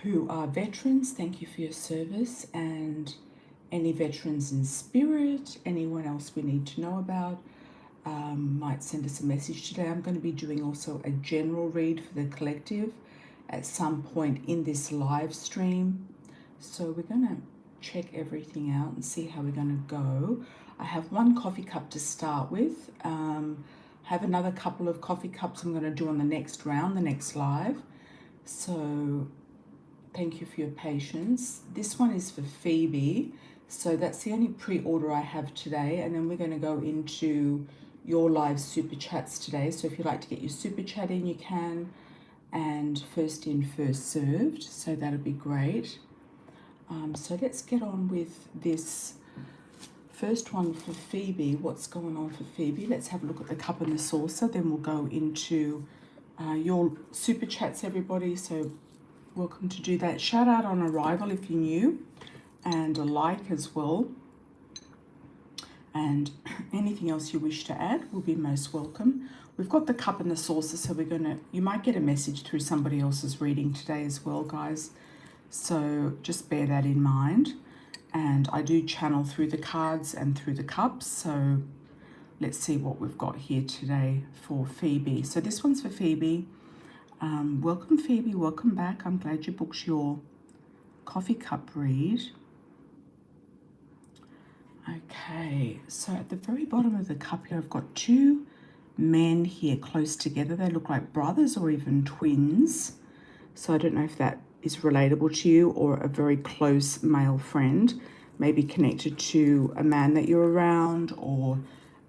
who are veterans, thank you for your service, and any veterans in spirit, anyone else we need to know about, might send us a message today. I'm going to be doing also a general read for the collective at some point in this live stream. So we're going to check everything out and see how we're going to go. I have one coffee cup to start with. I have another couple of coffee cups I'm going to do on the next round, the next live. So thank you for your patience. This one is for Phoebe. So that's the only pre-order I have today. And then we're going to go into your live super chats today. So if you'd like to get your super chat in, you can. And first in, first served. So that'll be great. So let's get on with this first one for Phoebe. What's going on for Phoebe? Let's have a look at the cup and the saucer. Then we'll go into your super chats, everybody. So welcome to do that. Shout out on arrival if you're new, and a like as well. And anything else you wish to add will be most welcome. We've got the cup and the saucer, so you might get a message through somebody else's reading today as well, guys. So just bear that in mind. And I do channel through the cards and through the cups. So let's see what we've got here today for Phoebe. So this one's for Phoebe. Welcome, Phoebe. Welcome back. I'm glad you booked your coffee cup read. Okay, so at the very bottom of the cup here, I've got two men here close together. They look like brothers or even twins. So I don't know if that is relatable to you or a very close male friend, maybe connected to a man that you're around or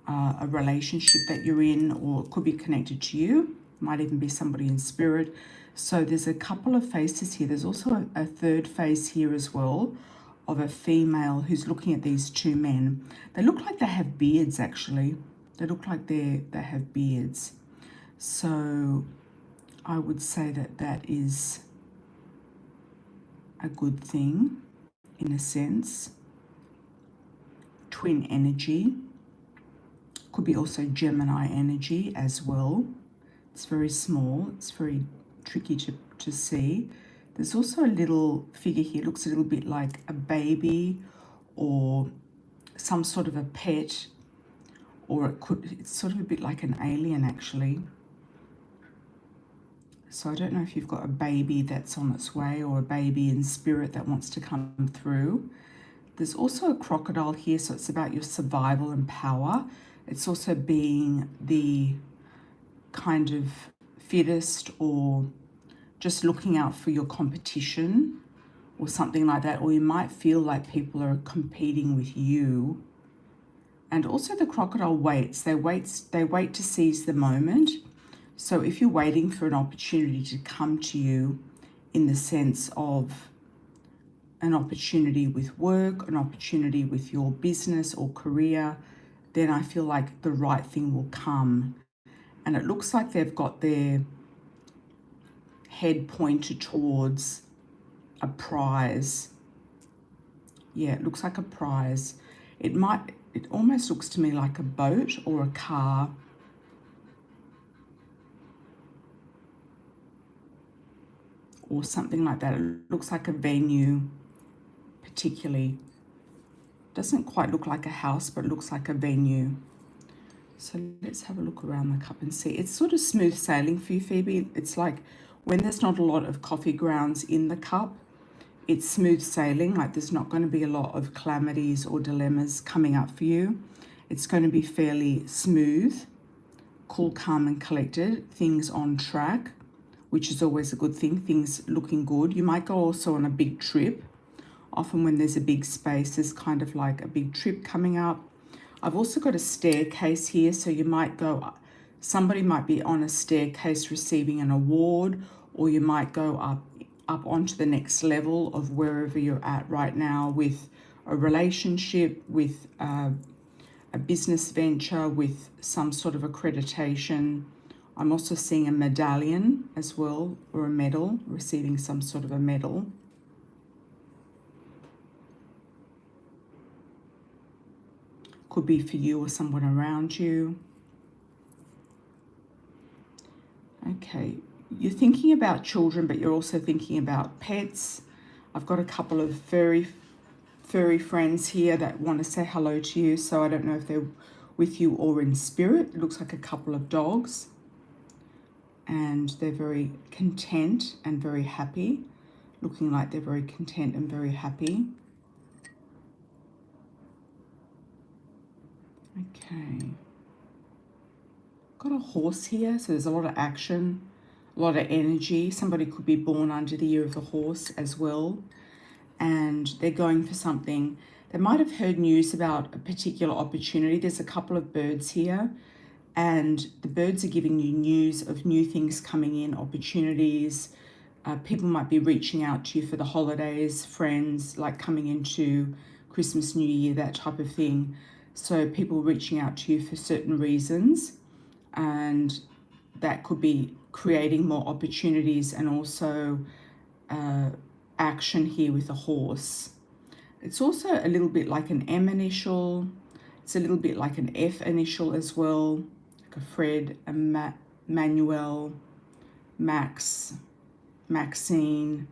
a relationship that you're in, or it could be connected to you. Might even be somebody in spirit. So there's a couple of faces here. There's also a third face here as well, of a female who's looking at these two men. They look like they have beards, actually. They look like they have beards. So I would say that that is a good thing in a sense. Twin energy. Could be also Gemini energy as well. It's very small. It's very tricky to see. There's also a little figure here. It looks a little bit like a baby or some sort of a pet, or it's sort of a bit like an alien actually. So I don't know if you've got a baby that's on its way or a baby in spirit that wants to come through. There's also a crocodile here, so it's about your survival and power. It's also being the kind of fittest or just looking out for your competition or something like that, or you might feel like people are competing with you. And also the crocodile waits. They wait to seize the moment. So if you're waiting for an opportunity to come to you in the sense of an opportunity with work, an opportunity with your business or career, then I feel like the right thing will come. And it looks like they've got their head pointed towards a prize. Yeah, it looks like a prize. It almost looks to me like a boat or a car. Or something like that. It looks like a venue, particularly. Doesn't quite look like a house, but it looks like a venue. So let's have a look around the cup and see. It's sort of smooth sailing for you, Phoebe. It's like when there's not a lot of coffee grounds in the cup, it's smooth sailing. Like there's not going to be a lot of calamities or dilemmas coming up for you. It's going to be fairly smooth, cool, calm and collected. Things on track, which is always a good thing. Things looking good. You might go also on a big trip. Often when there's a big space, there's kind of like a big trip coming up. I've also got a staircase here, so you might go up. Somebody might be on a staircase receiving an award, or you might go up onto the next level of wherever you're at right now with a relationship, with a business venture, with some sort of accreditation. I'm also seeing a medallion as well, or a medal, receiving some sort of a medal. Could be for you or someone around you. Okay, you're thinking about children, but you're also thinking about pets. I've got a couple of furry friends here that want to say hello to you. So I don't know if they're with you or in spirit. It looks like a couple of dogs. And they're very content and very happy. Looking like they're very content and very happy. Okay. Got a horse here, so there's a lot of action, a lot of energy. Somebody could be born under the year of the horse as well. And they're going for something. They might have heard news about a particular opportunity. There's a couple of birds here, and the birds are giving you news of new things coming in, opportunities. People might be reaching out to you for the holidays, friends, like coming into Christmas, New Year, that type of thing. So people reaching out to you for certain reasons, and that could be creating more opportunities and also action here with a horse. It's also a little bit like an M initial. It's a little bit like an F initial as well, like a Fred, a Manuel, Max, Maxine,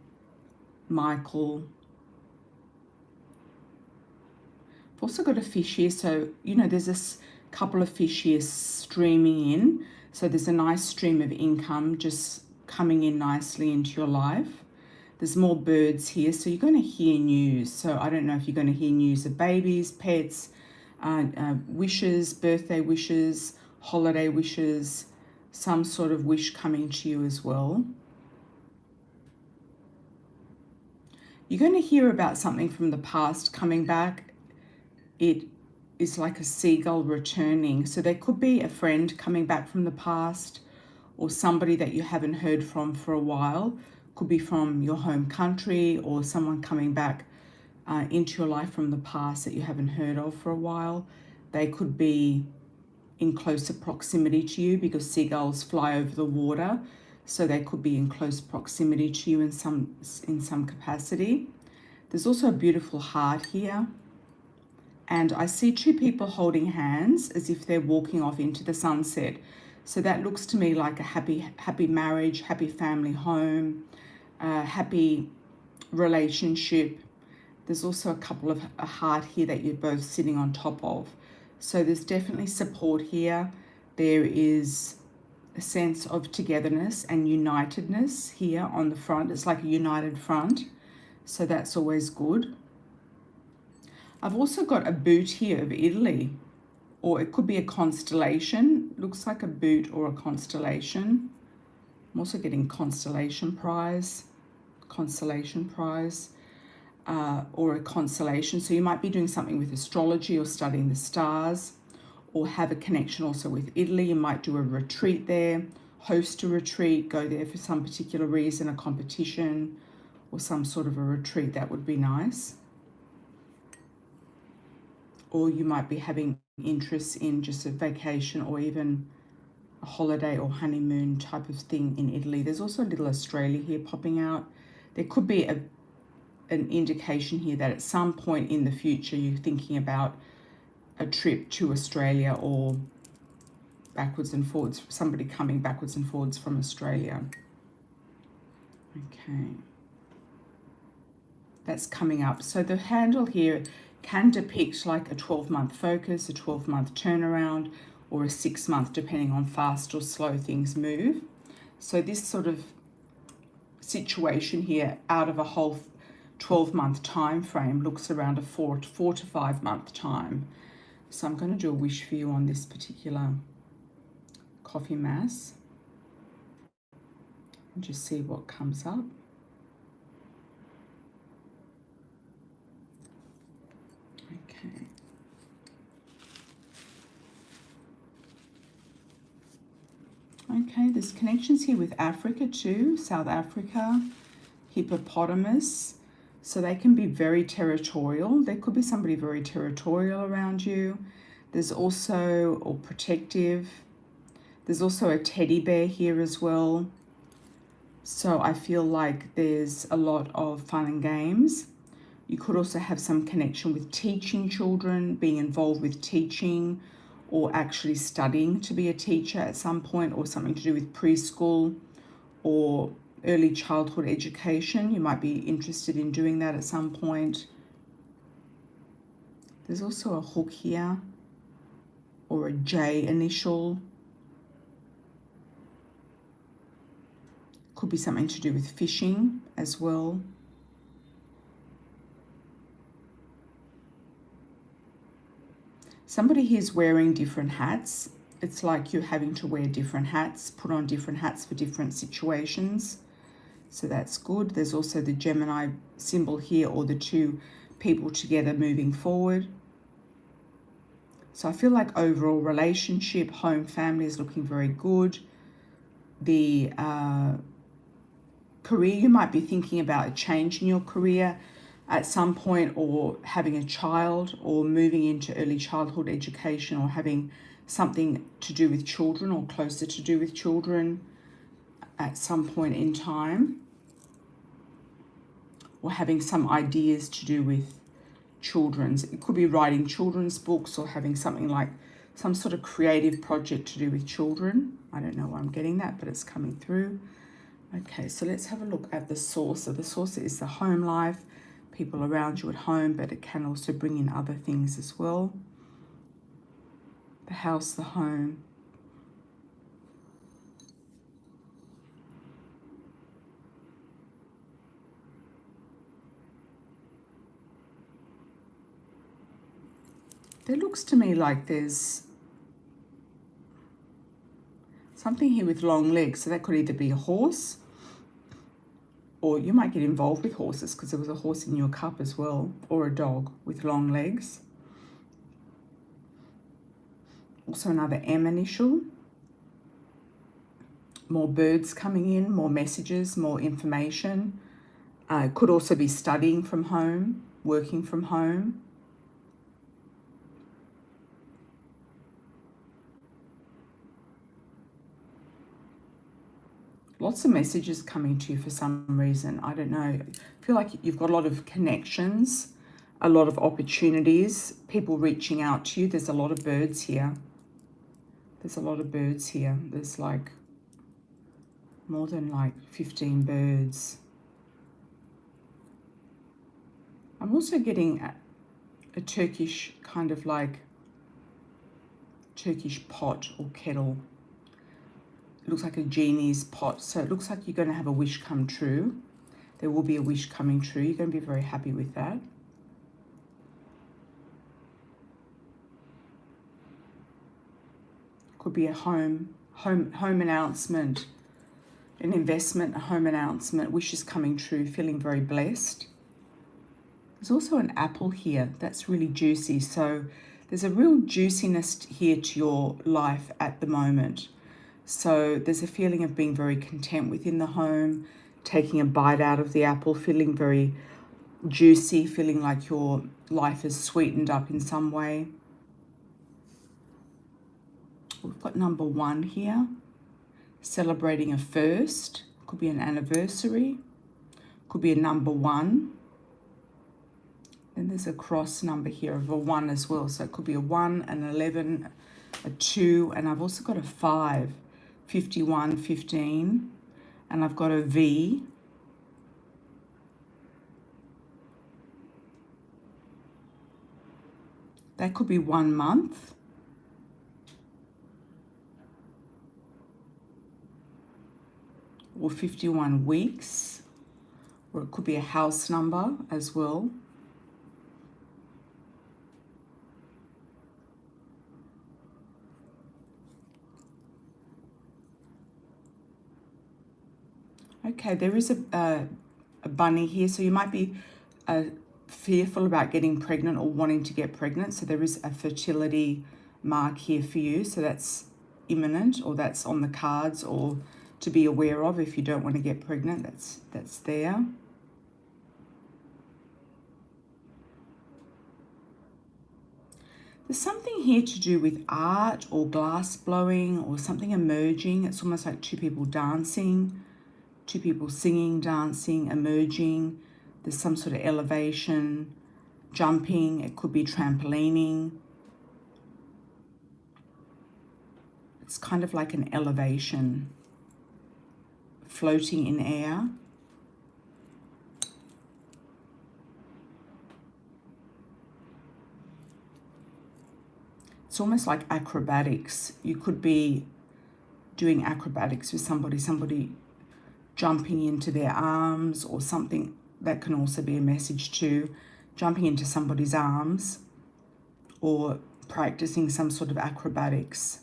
Michael. I've also got a fish here, so you know there's this couple of fish here streaming in. So there's a nice stream of income just coming in nicely into your life. There's more birds here, so you're going to hear news. So I don't know if you're going to hear news of babies, pets, wishes, birthday wishes, holiday wishes, some sort of wish coming to you as well. You're going to hear about something from the past coming back. It is like a seagull returning. So there could be a friend coming back from the past, or somebody that you haven't heard from for a while. Could be from your home country, or someone coming back into your life from the past that you haven't heard of for a while. They could be in closer proximity to you because seagulls fly over the water. So they could be in close proximity to you in some capacity. There's also a beautiful heart here. And I see two people holding hands as if they're walking off into the sunset. So that looks to me like a happy marriage, happy family home, happy relationship. There's also a couple of a heart here that you're both sitting on top of. So there's definitely support here. There is a sense of togetherness and unitedness here on the front. It's like a united front. So that's always good. I've also got a boot here of Italy, or it could be a constellation. Looks like a boot or a constellation. I'm also getting constellation prize, or a constellation. So you might be doing something with astrology or studying the stars, or have a connection also with Italy. You might do a retreat there, host a retreat, go there for some particular reason, a competition or some sort of a retreat. That would be nice. Or you might be having interest in just a vacation or even a holiday or honeymoon type of thing in Italy. There's also a little Australia here popping out. There could be an indication here that at some point in the future you're thinking about a trip to Australia, or backwards and forwards, somebody coming backwards and forwards from Australia. Okay. That's coming up. So the handle here can depict like a 12-month focus, a 12-month turnaround, or a 6-month, depending on fast or slow things move. So this sort of situation here out of a whole 12-month time frame looks around a 4 to 5 month time. So I'm going to do a wish for you on this particular coffee mass and just see what comes up. Okay. Okay, there's connections here with Africa too, South Africa, hippopotamus. So they can be very territorial. There could be somebody very territorial around you. There's also, or protective. There's also a teddy bear here as well. So I feel like there's a lot of fun and games. You could also have some connection with teaching children, being involved with teaching, or actually studying to be a teacher at some point, or something to do with preschool or early childhood education. You might be interested in doing that at some point. There's also a hook here, or a J initial. Could be something to do with fishing as well. Somebody here is wearing different hats. It's like you're having to wear different hats, put on different hats for different situations. So that's good. There's also the Gemini symbol here, or the two people together moving forward. So I feel like overall relationship, home, family is looking very good. The career, you might be thinking about a change in your career at some point, or having a child, or moving into early childhood education, or having something to do with children, or closer to do with children at some point in time, or having some ideas to do with children's. It could be writing children's books, or having something like some sort of creative project to do with children. I don't know why I'm getting that, but it's coming through. Okay, so let's have a look at the source. So the source is the home life, people around you at home, but it can also bring in other things as well. The house, the home. There looks to me like there's something here with long legs. So that could either be a horse, or you might get involved with horses, because there was a horse in your cup as well, or a dog with long legs. Also another M initial. More birds coming in, more messages, more information. It could also be studying from home, working from home. Lots of messages coming to you for some reason. I don't know. I feel like you've got a lot of connections, a lot of opportunities, people reaching out to you. There's a lot of birds here. There's a lot of birds here. There's like more than like 15 birds. I'm also getting a Turkish kind of like Turkish pot or kettle. It looks like a genie's pot. So it looks like you're going to have a wish come true. There will be a wish coming true. You're going to be very happy with that. Could be a home announcement, an investment, a home announcement, wishes coming true, feeling very blessed. There's also an apple here that's really juicy. So there's a real juiciness here to your life at the moment. So there's a feeling of being very content within the home, taking a bite out of the apple, feeling very juicy, feeling like your life is sweetened up in some way. We've got number 1 here, celebrating a first. Could be an anniversary, could be a number 1. Then there's a cross number here of a 1 as well. So it could be a 1, an 11, a 2, and I've also got a 5, 51, 15, and I've got a V. That could be 1 month. Or 51 weeks. Or it could be a house number as well. Okay, there is a bunny here, so you might be fearful about getting pregnant or wanting to get pregnant. So there is a fertility mark here for you. So that's imminent, or that's on the cards, or to be aware of if you don't want to get pregnant. That's there. There's something here to do with art or glass blowing or something emerging. It's almost like two people dancing. Two people singing, dancing, emerging. There's some sort of elevation, jumping. It could be trampolining. It's kind of like an elevation floating in air. It's almost like acrobatics. You could be doing acrobatics with somebody jumping into their arms, or something that can also be a message too, jumping into somebody's arms or practicing some sort of acrobatics.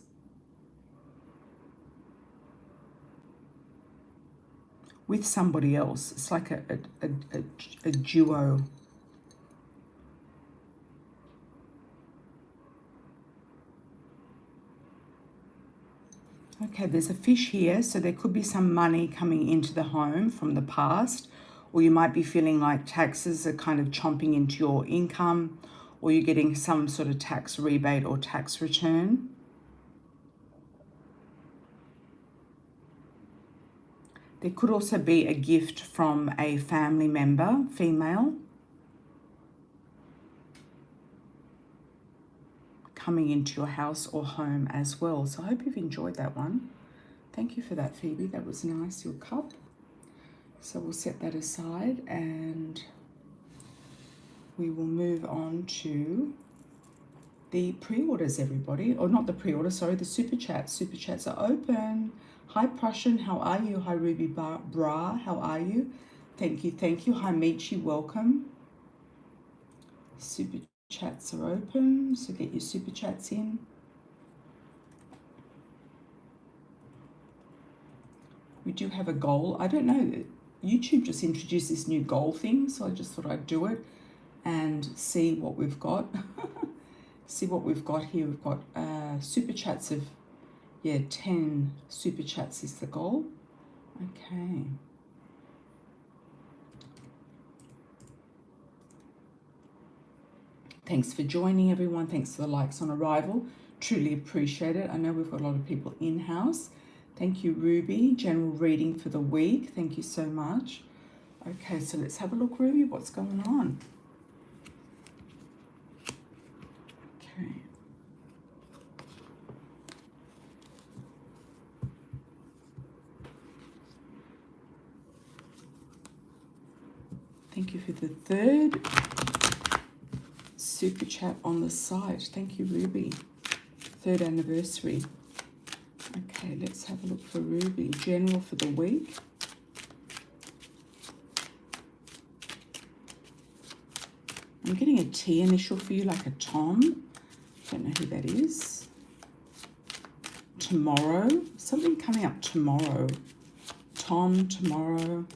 With somebody else. It's like a duo. Okay, there's a fish here, so there could be some money coming into the home from the past, or you might be feeling like taxes are kind of chomping into your income, or you're getting some sort of tax rebate or tax return. There could also be a gift from a family member, female, coming into your house or home as well. So I hope you've enjoyed that one. Thank you for that, Phoebe. That was nice, your cup. So we'll set that aside and we will move on to the pre-orders, everybody. Or not the pre-order, sorry, the super chats. Super chats are open. Hi, Prussian, how are you? Hi, Ruby Bra, how are you? Thank you, thank you. Hi, Michi, welcome. Super chats are open, so get your super chats in. We do have a goal. I don't know, YouTube just introduced this new goal thing, so I just thought I'd do it and see what we've got. See what we've got here. We've got super chats of, 10 super chats is the goal. Okay. Thanks for joining, everyone. Thanks for the likes on arrival. Truly appreciate it. I know we've got a lot of people in-house. Thank you, Ruby. General reading for the week. Thank you so much. Okay, so let's have a look, Ruby. What's going on? Okay. Thank you for the third super chat on the site. Thank you, Ruby. 3rd anniversary. Okay, let's have a look for Ruby. General for the week. I'm getting a T initial for you, like a Tom. Don't know who that is. Tomorrow. Something coming up tomorrow. Tom, tomorrow.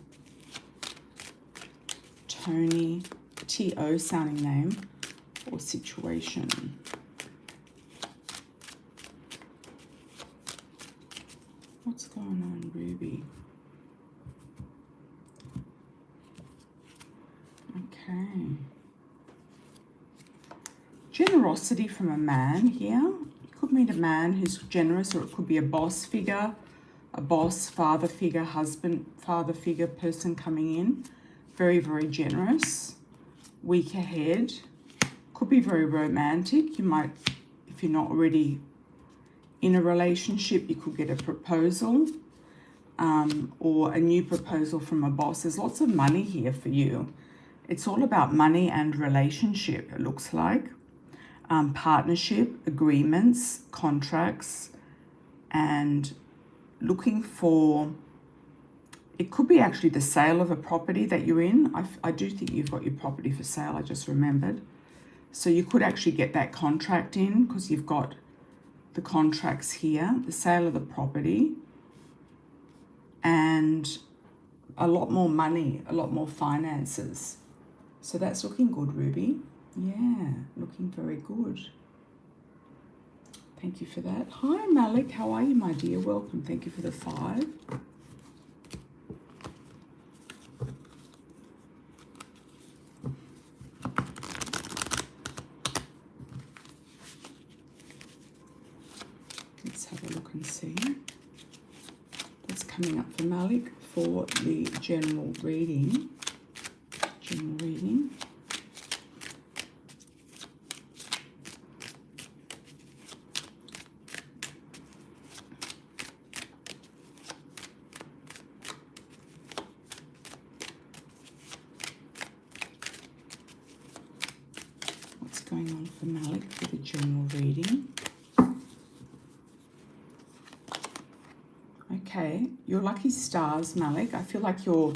Tony. T-O sounding name. Or situation. What's going on, Ruby? Okay. Generosity from a man here. You could meet a man who's generous, or it could be a boss figure, a boss, father figure, husband, father figure, person coming in. Very, very generous. Week ahead. Could be very romantic. You might, if you're not already in a relationship, you could get a proposal or a new proposal from a boss. There's lots of money here for you. It's all about money and relationship, it looks like. Partnership, agreements, contracts, and looking for, it could be actually the sale of a property that you're in. I do think you've got your property for sale, I just remembered. So you could actually get that contract in because you've got the contracts here, the sale of the property, and a lot more money, a lot more finances. So that's looking good, Ruby. Yeah, looking very good. Thank you for that. Hi, Malik. How are you, my dear? Welcome. Thank you for the 5. Let's have a look and see what's coming up for Malik for the general reading. General reading. for Malik for the general reading. Okay, your lucky stars, Malik. I feel like your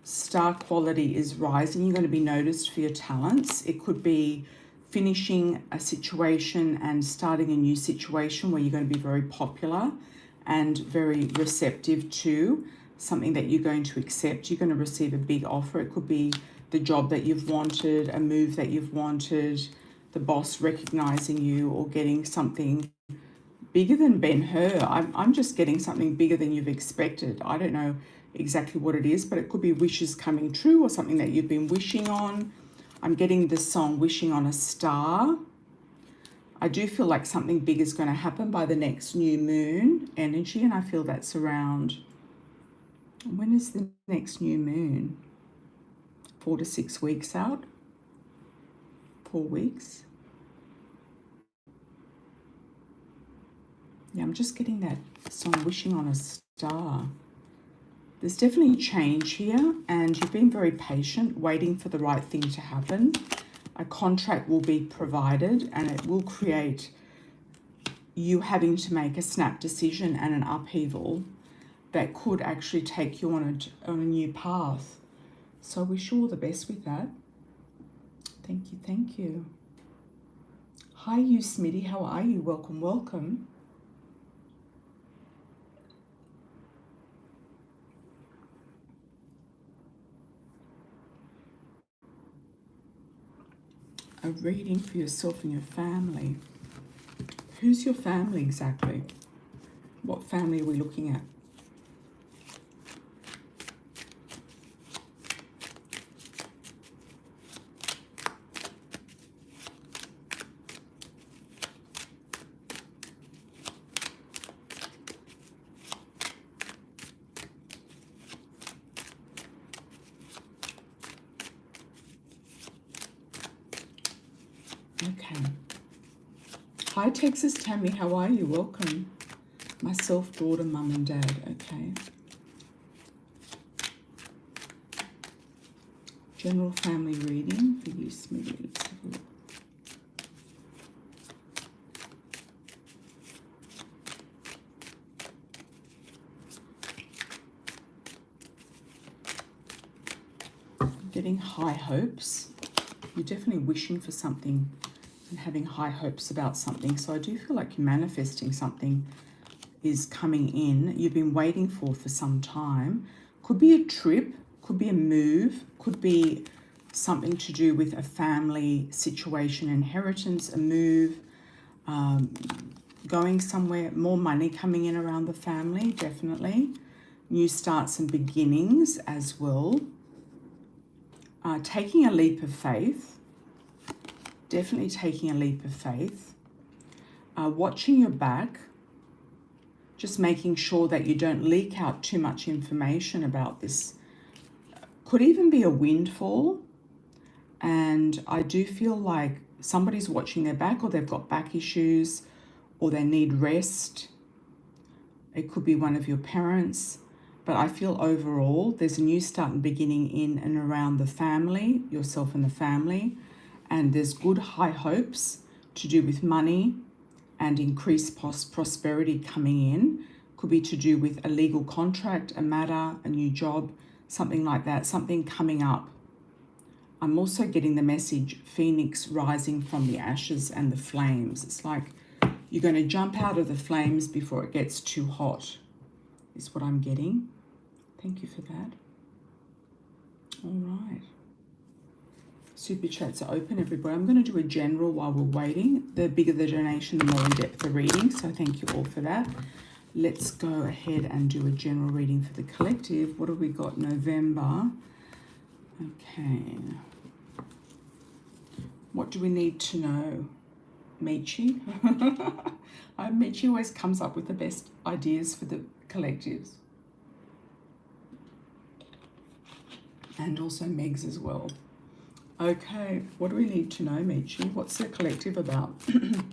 star quality is rising. You're going to be noticed for your talents. It could be finishing a situation and starting a new situation where you're going to be very popular and very receptive to something that you're going to accept. You're going to receive a big offer. It could be the job that you've wanted, a move that you've wanted, the boss recognizing you, or getting something bigger than Ben-Hur. I'm just getting something bigger than you've expected. I don't know exactly what it is, but it could be wishes coming true or something that you've been wishing on. I'm getting the song Wishing on a Star. I do feel like something big is going to happen by the next new moon energy, and I feel that's around, when is the next new moon? 4 to 6 weeks out? 4 weeks? Yeah, I'm just getting that song Wishing on a Star. There's definitely change here, and you've been very patient, waiting for the right thing to happen. A contract will be provided, and it will create you having to make a snap decision and an upheaval that could actually take you on a new path. So I wish you all the best with that. Thank you, thank you. Hi, you Smitty. How are you? Welcome, welcome. A reading for yourself and your family. Who's your family exactly? What family are we looking at? Okay. Hi, Texas Tammy. How are you? Welcome. Myself, daughter, mum and dad. Okay. General family reading for you, Smitty. Let's have a look. I'm getting high hopes. You're definitely wishing for something and having high hopes about something. So I do feel like you're manifesting something is coming in. You've been waiting for some time. Could be a trip, could be a move, could be something to do with a family situation, inheritance, a move, going somewhere, more money coming in around the family, definitely. New starts and beginnings as well. Taking a leap of faith, definitely taking a leap of faith. Watching your back, just making sure that you don't leak out too much information about this. Could even be a windfall. And I do feel like somebody's watching their back, or they've got back issues, or they need rest. It could be one of your parents. But I feel overall there's a new start and beginning in and around the family, yourself and the family. And there's good high hopes to do with money and increased prosperity coming in. Could be to do with a legal contract, a matter, a new job, something like that, something coming up. I'm also getting the message, Phoenix rising from the ashes and the flames. It's like you're going to jump out of the flames before it gets too hot, is what I'm getting. Thank you for that. All right. Super chats are open, everybody. I'm going to do a general while we're waiting. The bigger the donation, the more in depth the reading. So thank you all for that. Let's go ahead and do a general reading for the collective. What have we got? November. Okay. What do we need to know? Michi. Michi always comes up with the best ideas for the collectives. And also Meg's as well. Okay, what do we need to know, Michi? What's the collective about? The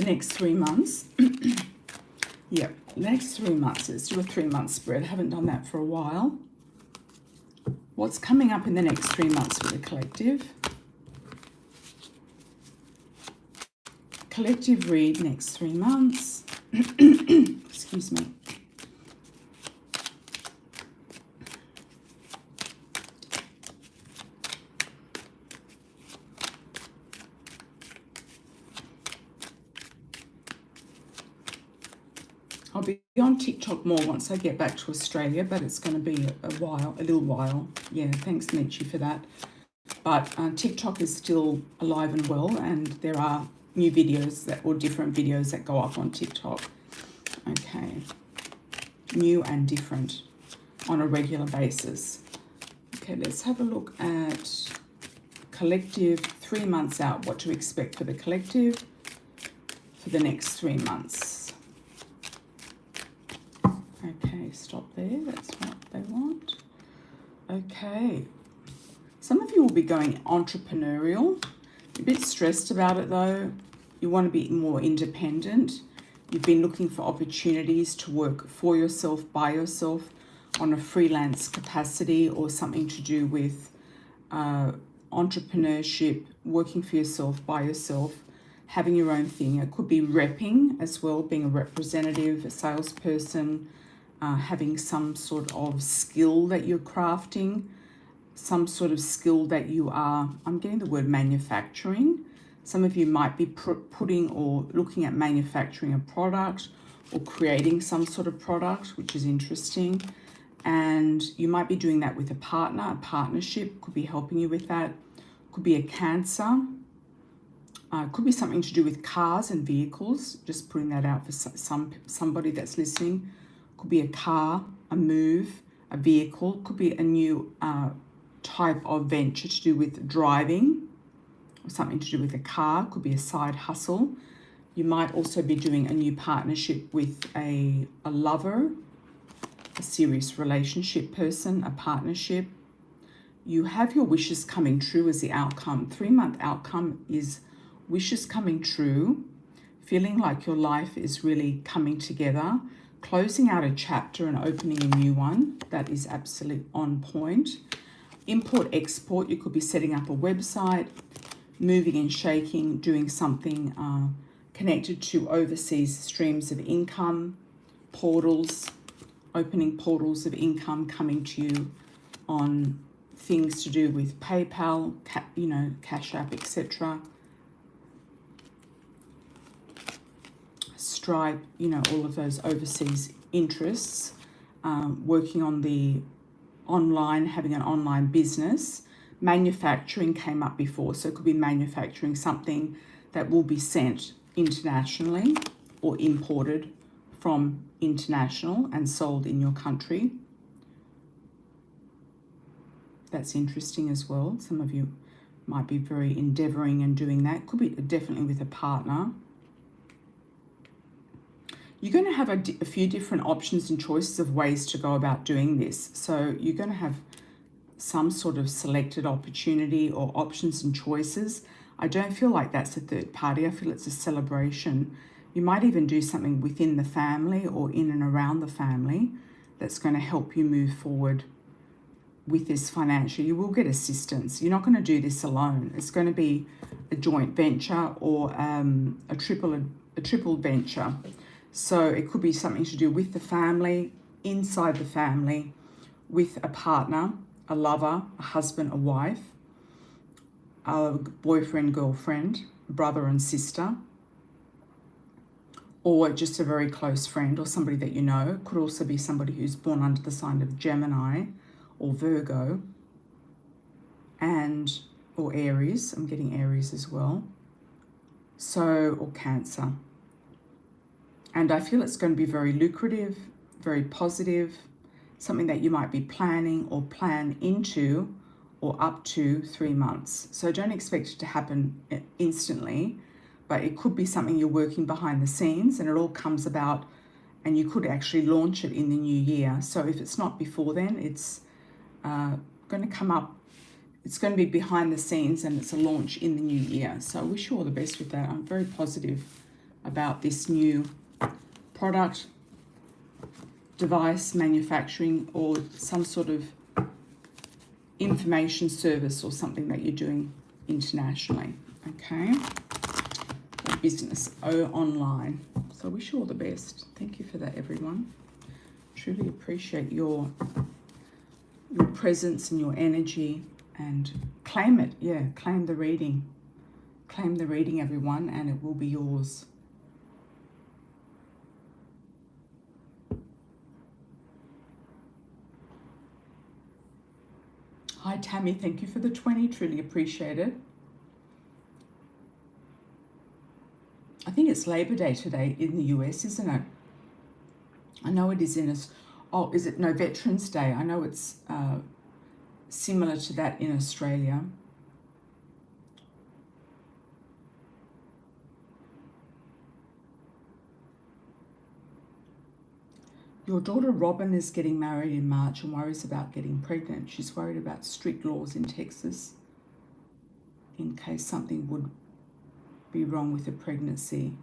next 3 months. Yep, next 3 months. Let's do a 3-month spread. I haven't done that for a while. What's coming up in the next 3 months for the collective? collective read next 3 months. Excuse me. I'll be on TikTok more once I get back to Australia, but it's going to be a little while. Yeah, thanks, Nietzsche, for that. But TikTok is still alive and well, and there are new videos or different videos that go up on TikTok. Okay. New and different on a regular basis. Okay, let's have a look at collective 3 months out. What to expect for the collective for the next 3 months. Okay, stop there. That's what they want. Okay. Some of you will be going entrepreneurial. You're a bit stressed about it though. You want to be more independent. You've been looking for opportunities to work for yourself, by yourself, on a freelance capacity or something to do with entrepreneurship, working for yourself, by yourself, having your own thing. It could be repping as well, being a representative, a salesperson, having some sort of skill that you're crafting, some sort of skill that you are, I'm getting the word manufacturing. Some of you might be putting or looking at manufacturing a product or creating some sort of product, which is interesting. And you might be doing that with a partner. A partnership could be helping you with that. Could be a Cancer. Could be something to do with cars and vehicles. Just putting that out for somebody that's listening. Could be a car, a move, a vehicle. Could be a new type of venture to do with driving or something to do with a car. Could be a side hustle. You might also be doing a new partnership with a lover, a serious relationship person, a partnership. You have your wishes coming true as the outcome. 3 month outcome is wishes coming true, feeling like your life is really coming together, closing out a chapter and opening a new one. That is absolutely on point. Import, export, you could be setting up a website, moving and shaking, doing something connected to overseas streams of income, portals, opening portals of income coming to you on things to do with PayPal, Cash App, etc. Stripe, all of those overseas interests, working on the online, having an online business. Manufacturing came up before, so it could be manufacturing something that will be sent internationally or imported from international and sold in your country. That's interesting as well. Some of you might be very endeavoring and doing that. Could be definitely with a partner. You're going to have a few different options and choices of ways to go about doing this. So you're going to have some sort of selected opportunity or options and choices. I don't feel like that's a third party. I feel it's a celebration. You might even do something within the family or in and around the family that's going to help you move forward with this financially. You will get assistance. You're not going to do this alone. It's going to be a joint venture or a triple venture. So it could be something to do with the family, inside the family, with a partner, a lover, a husband, a wife, a boyfriend, girlfriend, brother and sister, or just a very close friend or somebody that you know. Could also be somebody who's born under the sign of Gemini or Virgo or Aries. I'm getting Aries as well. So, or Cancer. And I feel it's going to be very lucrative, very positive, something that you might be planning or plan into or up to 3 months. So don't expect it to happen instantly, but it could be something you're working behind the scenes and it all comes about and you could actually launch it in the new year. So if it's not before then, it's going to come up. It's going to be behind the scenes and it's a launch in the new year. So I wish you all the best with that. I'm very positive about this new product, device, manufacturing, or some sort of information service or something that you're doing internationally. Okay, business online. So I wish you all the best. Thank you for that, everyone. Truly appreciate your presence and your energy, and claim it. Yeah, claim the reading. Claim the reading, everyone, and it will be yours. Hi, Tammy. Thank you for the 20. Truly appreciate it. I think it's Labor Day today in the US, isn't it? I know it is in us. Oh, is it? No, Veterans Day. I know it's similar to that in Australia. Your daughter Robin is getting married in March and worries about getting pregnant. She's worried about strict laws in Texas in case something would be wrong with the pregnancy.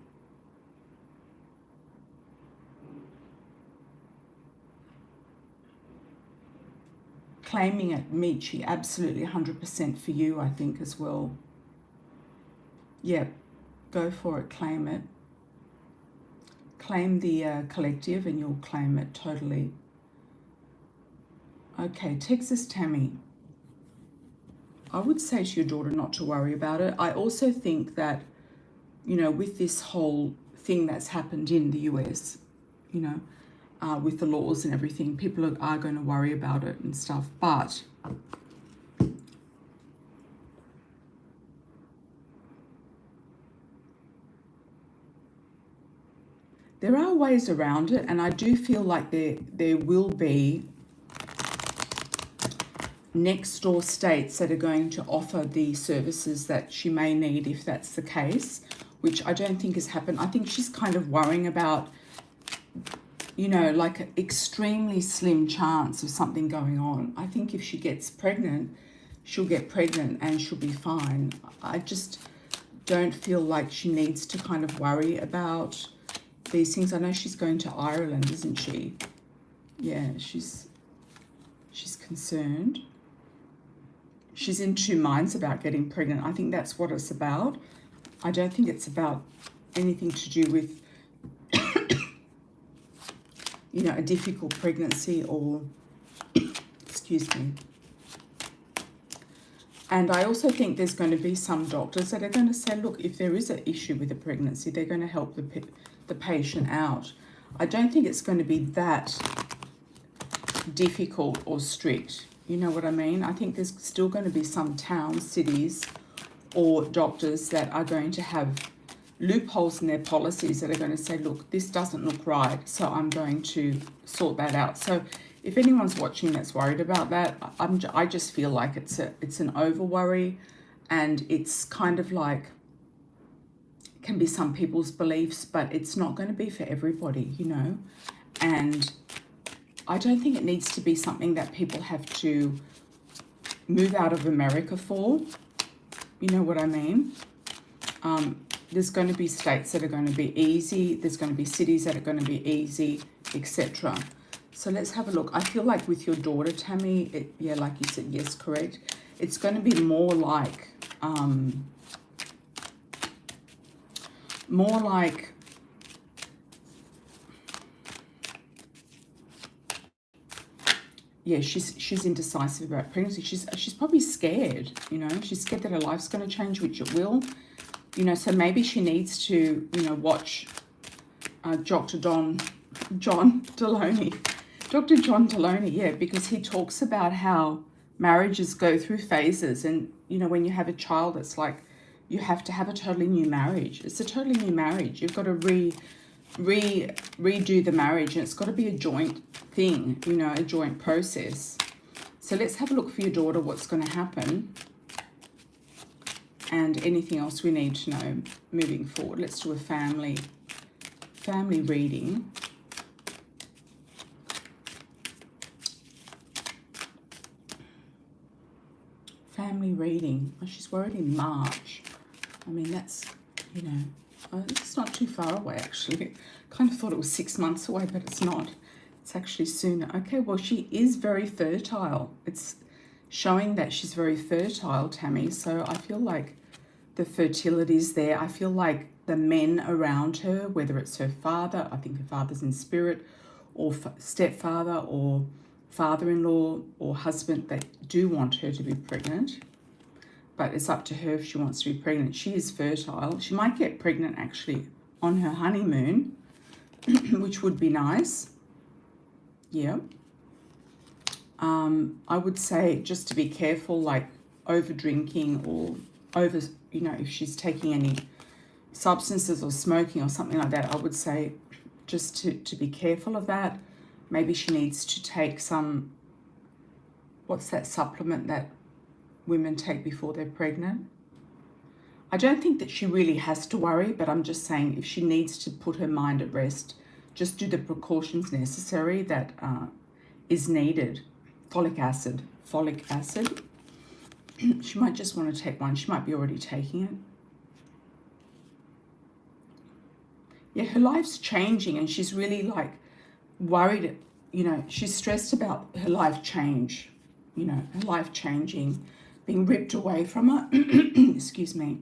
Claiming it, Michi, absolutely 100% for you, I think, as well. Yep, go for it, claim it. Claim the collective and you'll claim it totally. Okay, Texas Tammy. I would say to your daughter not to worry about it. I also think that, you know, with this whole thing that's happened in the US, you know, with the laws and everything, people are going to worry about it and stuff. But there are ways around it, and I do feel like there will be next door states that are going to offer the services that she may need if that's the case, which I don't think has happened. I think she's kind of worrying about, you know, like an extremely slim chance of something going on. I think if she gets pregnant, she'll get pregnant and she'll be fine. I just don't feel like she needs to kind of worry about these things. I know she's going to Ireland, isn't she? Yeah, she's concerned. She's in two minds about getting pregnant. I think that's what it's about. I don't think it's about anything to do with, you know, a difficult pregnancy or, excuse me. And I also think there's going to be some doctors that are going to say, look, if there is an issue with a pregnancy, they're going to help the patient out. I don't think it's going to be that difficult or strict. You know what I mean? I think there's still going to be some towns, cities, or doctors that are going to have loopholes in their policies that are going to say, look, this doesn't look right, so I'm going to sort that out. So if anyone's watching that's worried about that, I just feel like it's an over worry, and it's kind of like, it can be some people's beliefs, but it's not going to be for everybody, you know. And I don't think it needs to be something that people have to move out of America for. You know what I mean? There's going to be states that are going to be easy. There's going to be cities that are going to be easy, etc. So let's have a look. I feel like with your daughter, Tammy, yeah, like you said, yes, correct. It's going to be more like, yeah, she's indecisive about pregnancy. She's probably scared, you know. She's scared that her life's going to change, which it will, you know. So maybe she needs to, you know, watch Dr. John Deloney. Dr. John Deloney, yeah, because he talks about how marriages go through phases, and, you know, when you have a child, it's like you have to have a totally new marriage. It's a totally new marriage. You've got to redo the marriage, and it's got to be a joint thing, you know, a joint process. So let's have a look for your daughter, what's going to happen, and anything else we need to know moving forward. Let's do a family reading. Family reading. Oh, she's worried in March. I mean, that's, you know, it's not too far away, actually. Kind of thought it was 6 months away, but it's not. It's actually sooner. Okay, well, she is very fertile. It's showing that she's very fertile, Tammy. So I feel like the fertility is there. I feel like the men around her, whether it's her father, I think her father's in spirit, or stepfather, or father-in-law, or husband, that do want her to be pregnant. But it's up to her if she wants to be pregnant. She is fertile. She might get pregnant actually on her honeymoon, which would be nice. Yeah. I would say just to be careful, like over drinking or over, you know, if she's taking any substances or smoking or something like that, I would say just to be careful of that. Maybe she needs to take some, what's that supplement that women take before they're pregnant? I don't think that she really has to worry, but I'm just saying if she needs to put her mind at rest, just do the precautions necessary that is needed. Folic acid. She might just want to take one. She might be already taking it. Yeah, her life's changing and she's really like worried, you know, she's stressed about her life change, you know, her life changing, being ripped away from her, excuse me.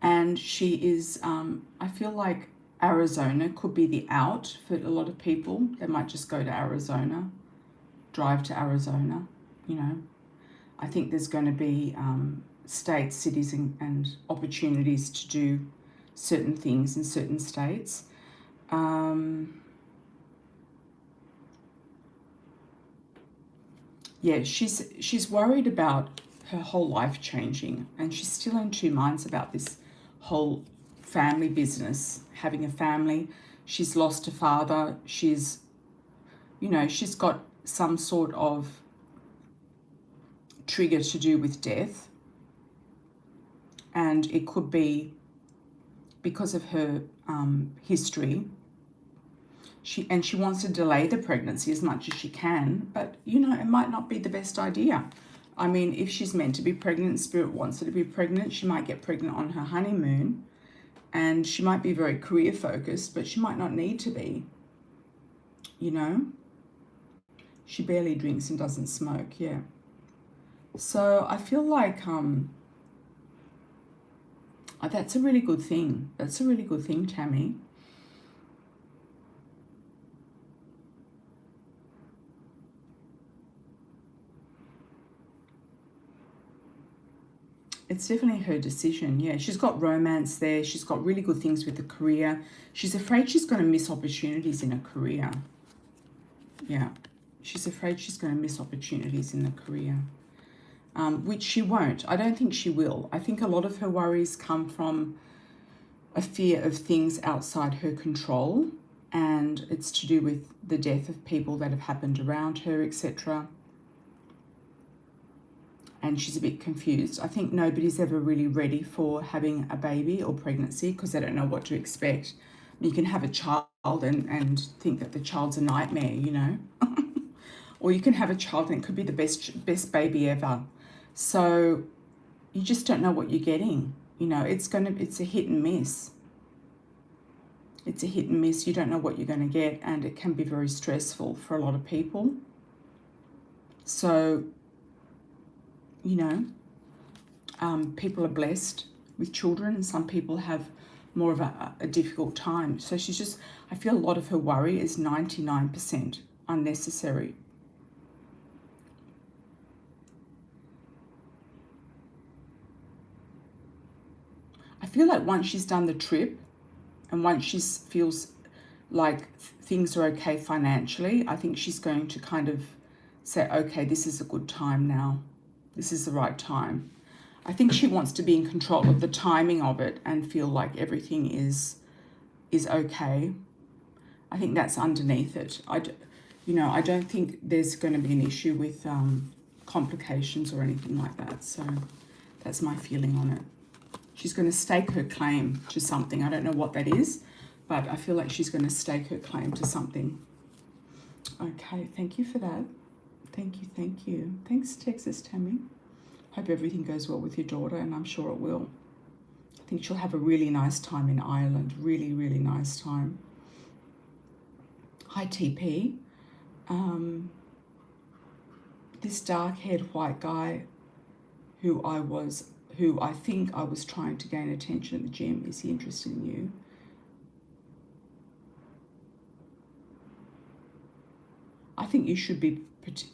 And she is, I feel like Arizona could be the out for a lot of people. They might just go to Arizona, drive to Arizona, you know. I think there's going to be states, cities, and opportunities to do certain things in certain states. Yeah, she's worried about her whole life changing, and she's still in two minds about this whole family business, having a family. She's lost a father. She's, you know, she's got some sort of trigger to do with death, and it could be because of her history. She wants to delay the pregnancy as much as she can, but you know, it might not be the best idea. I mean, if she's meant to be pregnant, Spirit wants her to be pregnant, she might get pregnant on her honeymoon, and she might be very career focused, but she might not need to be, you know. She barely drinks and doesn't smoke, yeah. So I feel like that's a really good thing. That's a really good thing, Tammy. It's definitely her decision, yeah. She's got romance there. She's got really good things with the career. She's afraid she's going to miss opportunities in her career. Yeah, she's afraid she's going to miss opportunities in the career, which she won't. I don't think she will. I think a lot of her worries come from a fear of things outside her control, and it's to do with the death of people that have happened around her, etc. And she's a bit confused. I think nobody's ever really ready for having a baby or pregnancy because they don't know what to expect. You can have a child and think that the child's a nightmare, you know. Or you can have a child and it could be the best baby ever. So you just don't know what you're getting. You know, it's a hit and miss. It's a hit and miss. You don't know what you're going to get, and it can be very stressful for a lot of people. So, you know, people are blessed with children, and some people have more of a difficult time. So she's just, I feel a lot of her worry is 99% unnecessary. I feel like once she's done the trip and once she feels like things are okay financially, I think she's going to kind of say, okay, this is a good time now. This is the right time. I think she wants to be in control of the timing of it and feel like everything is okay. I think that's underneath it. I don't think there's going to be an issue with complications or anything like that. So that's my feeling on it. She's going to stake her claim to something. I don't know what that is, but I feel like she's going to stake her claim to something. Okay, thank you for that. Thank you. Thanks, Texas Tammy. Hope everything goes well with your daughter, and I'm sure it will. I think she'll have a really nice time in Ireland. Really, really nice time. Hi, TP. This dark-haired white guy who who I think I was trying to gain attention at the gym. Is he interested in you? I think you should be,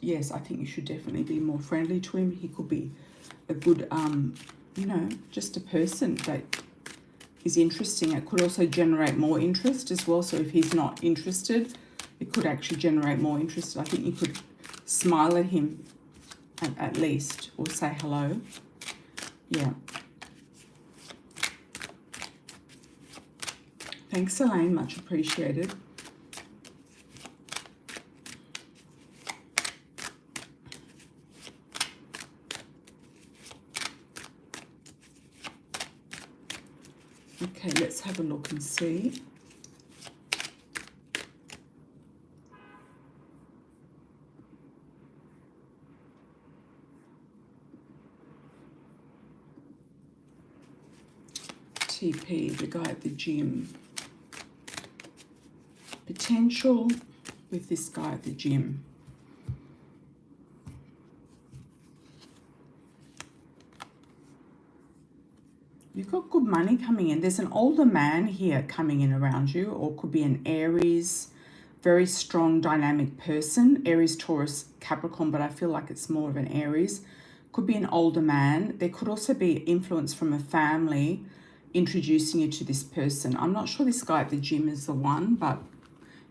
yes, I think you should definitely be more friendly to him. He could be a good, you know, just a person that is interesting. It could also generate more interest as well. So if he's not interested, it could actually generate more interest. I think you could smile at him at least, or say hello. Yeah. Thanks, Elaine. Much appreciated. Okay, let's have a look and see. TP, the guy at the gym. Potential with this guy at the gym. You've got good money coming in. There's an older man here coming in around you, or could be an Aries, very strong, dynamic person. Aries, Taurus, Capricorn, but I feel like it's more of an Aries. Could be an older man. There could also be influence from a family introducing you to this person. I'm not sure this guy at the gym is the one, but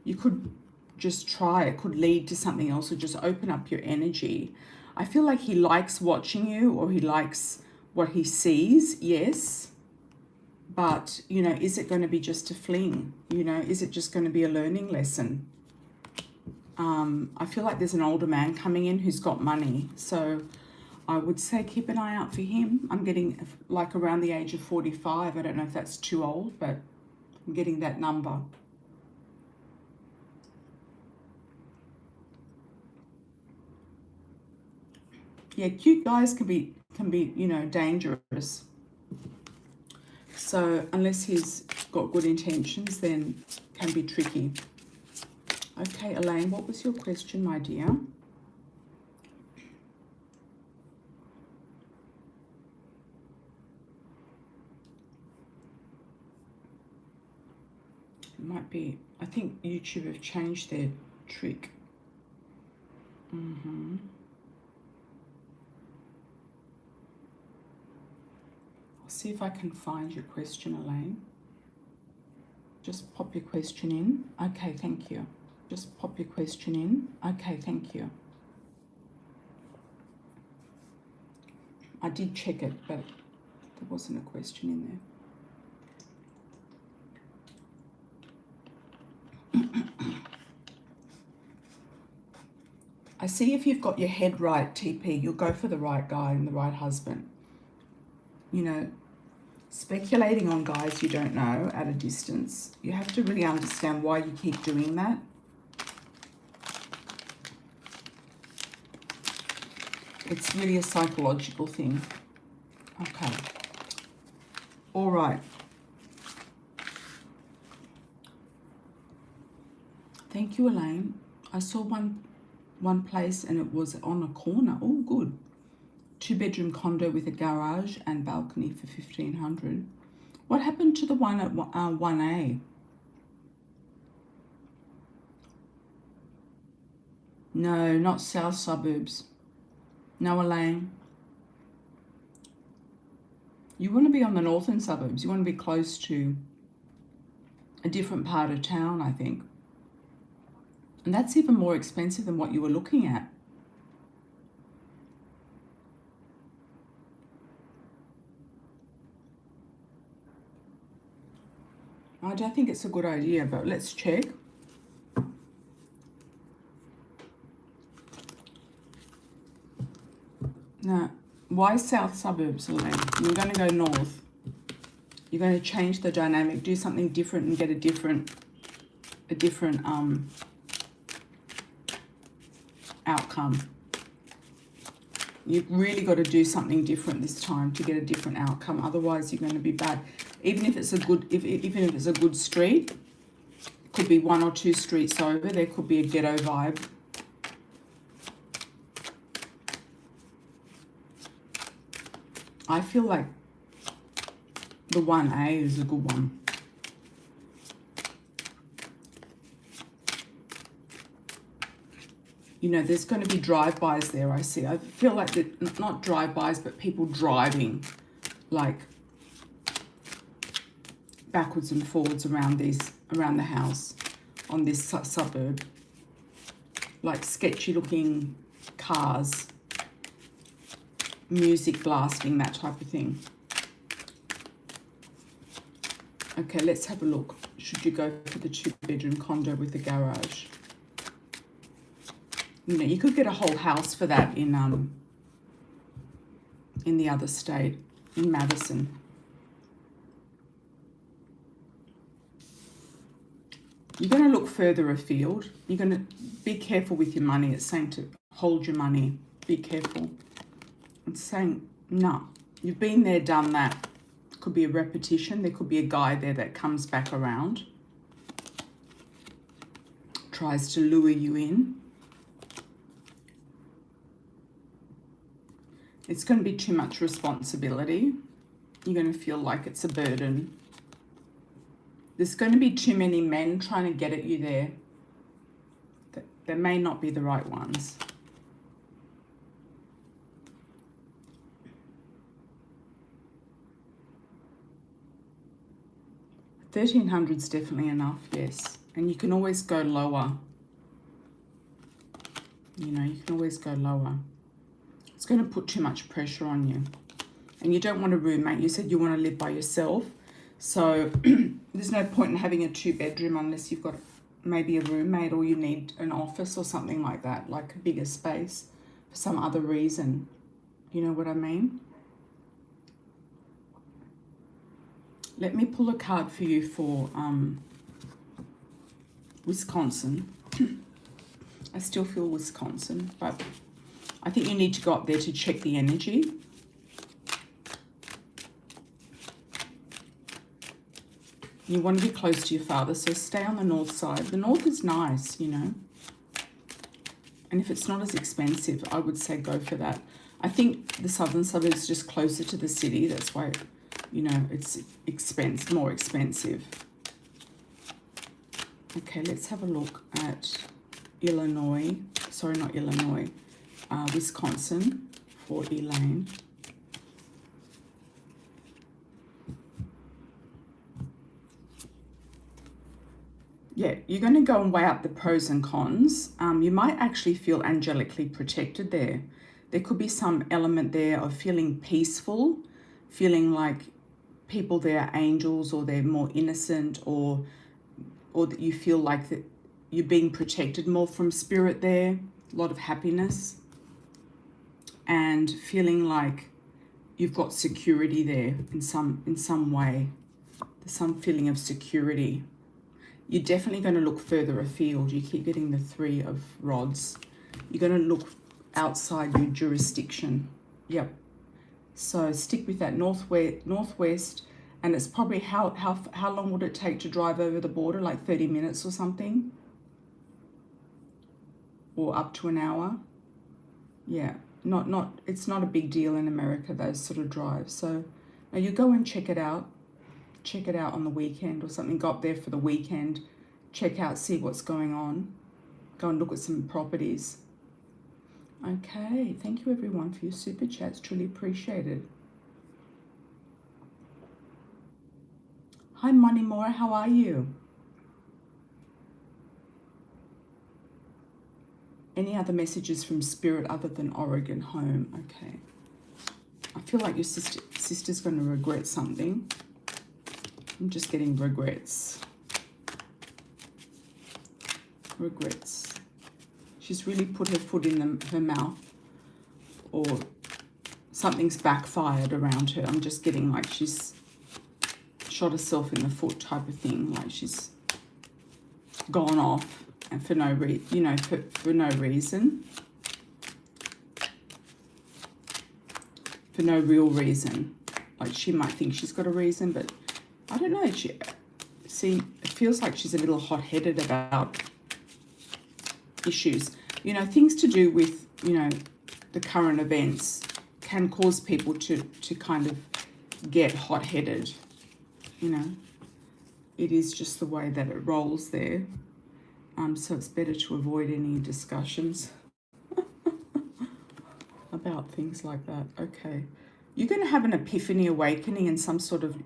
you could just try. It could lead to something else, or just open up your energy. I feel like he likes watching you, or he likes what he sees, yes. But, you know, is it going to be just a fling? You know, is it just going to be a learning lesson? I feel like there's an older man coming in who's got money. So I would say keep an eye out for him. I'm getting like around the age of 45. I don't know if that's too old, but I'm getting that number. Yeah, cute guys can be, you know, dangerous. So unless he's got good intentions, then can be tricky. Okay, Elaine, what was your question, my dear? It might be, I think YouTube have changed their trick. See if I can find your question, Elaine. Just pop your question in. Okay, thank you. Just pop your question in. Okay, thank you. I did check it, but there wasn't a question in there. I see if you've got your head right, TP, you'll go for the right guy and the right husband. You know, speculating on guys you don't know at a distance, you have to really understand why you keep doing that. It's really a psychological thing. Okay. All right. Thank you, Elaine. I saw one place and it was on a corner. Oh, good. 2-bedroom condo with a garage and balcony for $1,500. What happened to the one at 1A? No, not south suburbs. No, Elaine. You want to be on the northern suburbs. You want to be close to a different part of town, I think. And that's even more expensive than what you were looking at. I don't think it's a good idea, but let's check. Now, why south suburbs, Elaine? You're going to go north. You're going to change the dynamic, do something different and get a different outcome. You've really got to do something different this time to get a different outcome. Otherwise, you're going to be bad. Even if it's a good, even if it's a good street, it could be 1 or 2 streets over. There could be a ghetto vibe. I feel like the 1A is a good one. You know, there's going to be drive-bys there, I see. I feel like, not drive-bys, but people driving, like, backwards and forwards around the house on this suburb. Like sketchy-looking cars, music blasting, that type of thing. Okay, let's have a look. Should you go for the 2-bedroom condo with the garage? You know, you could get a whole house for that in the other state, in Madison. You're going to look further afield. You're going to be careful with your money. It's saying to hold your money. Be careful. It's saying, no, you've been there, done that. Could be a repetition. There could be a guy there that comes back around. Tries to lure you in. It's going to be too much responsibility. You're going to feel like it's a burden. There's going to be too many men trying to get at you there. They may not be the right ones. $1,300's definitely enough, yes. And you can always go lower. You know, you can always go lower. It's going to put too much pressure on you. And you don't want a roommate. You said you want to live by yourself. So there's no point in having a 2-bedroom unless you've got maybe a roommate, or you need an office or something like that, like a bigger space for some other reason. You know what I mean? Let me pull a card for you for Wisconsin. I still feel Wisconsin, but I think you need to go up there to check the energy. You want to be close to your father, so stay on the north side. The north is nice, you know. And if it's not as expensive, I would say go for that. I think the southern suburbs is just closer to the city. That's why, you know, it's more expensive. Okay, let's have a look at Illinois. Sorry, not Illinois. Wisconsin for Elaine. Yeah, you're going to go and weigh up the pros and cons. You might actually feel angelically protected there. There could be some element there of feeling peaceful, feeling like people there are angels, or they're more innocent, or that you feel like that you're being protected more from spirit there. A lot of happiness. And feeling like you've got security there in some way. There's some feeling of security. You're definitely going to look further afield. You keep getting the 3 of rods. You're going to look outside your jurisdiction. Yep. So stick with that northwest, and it's probably how long would it take to drive over the border? Like 30 minutes or something, or up to an hour. Yeah. It's not a big deal in America, those sort of drives. So now you go and check it out on the weekend or something. Go up there for the weekend, check out, see what's going on, go and look at some properties. Okay, thank you everyone for your super chats, truly appreciated. Hi Money Mora, how are you? Any other messages from spirit other than Oregon home? Okay. I feel like your sister's going to regret something. I'm just getting regrets. Regrets. She's really put her foot in her mouth, or something's backfired around her. I'm just getting like she's shot herself in the foot type of thing. Like she's gone off. And for no reason, you know, for no reason, for no real reason. Like she might think she's got a reason, but I don't know. It feels like she's a little hot-headed about issues. You know, things to do with, you know, the current events, can cause people to kind of get hot-headed, you know. It is just the way that it rolls there. So it's better to avoid any discussions about things like that. Okay. You're going to have an epiphany, awakening, and some sort of,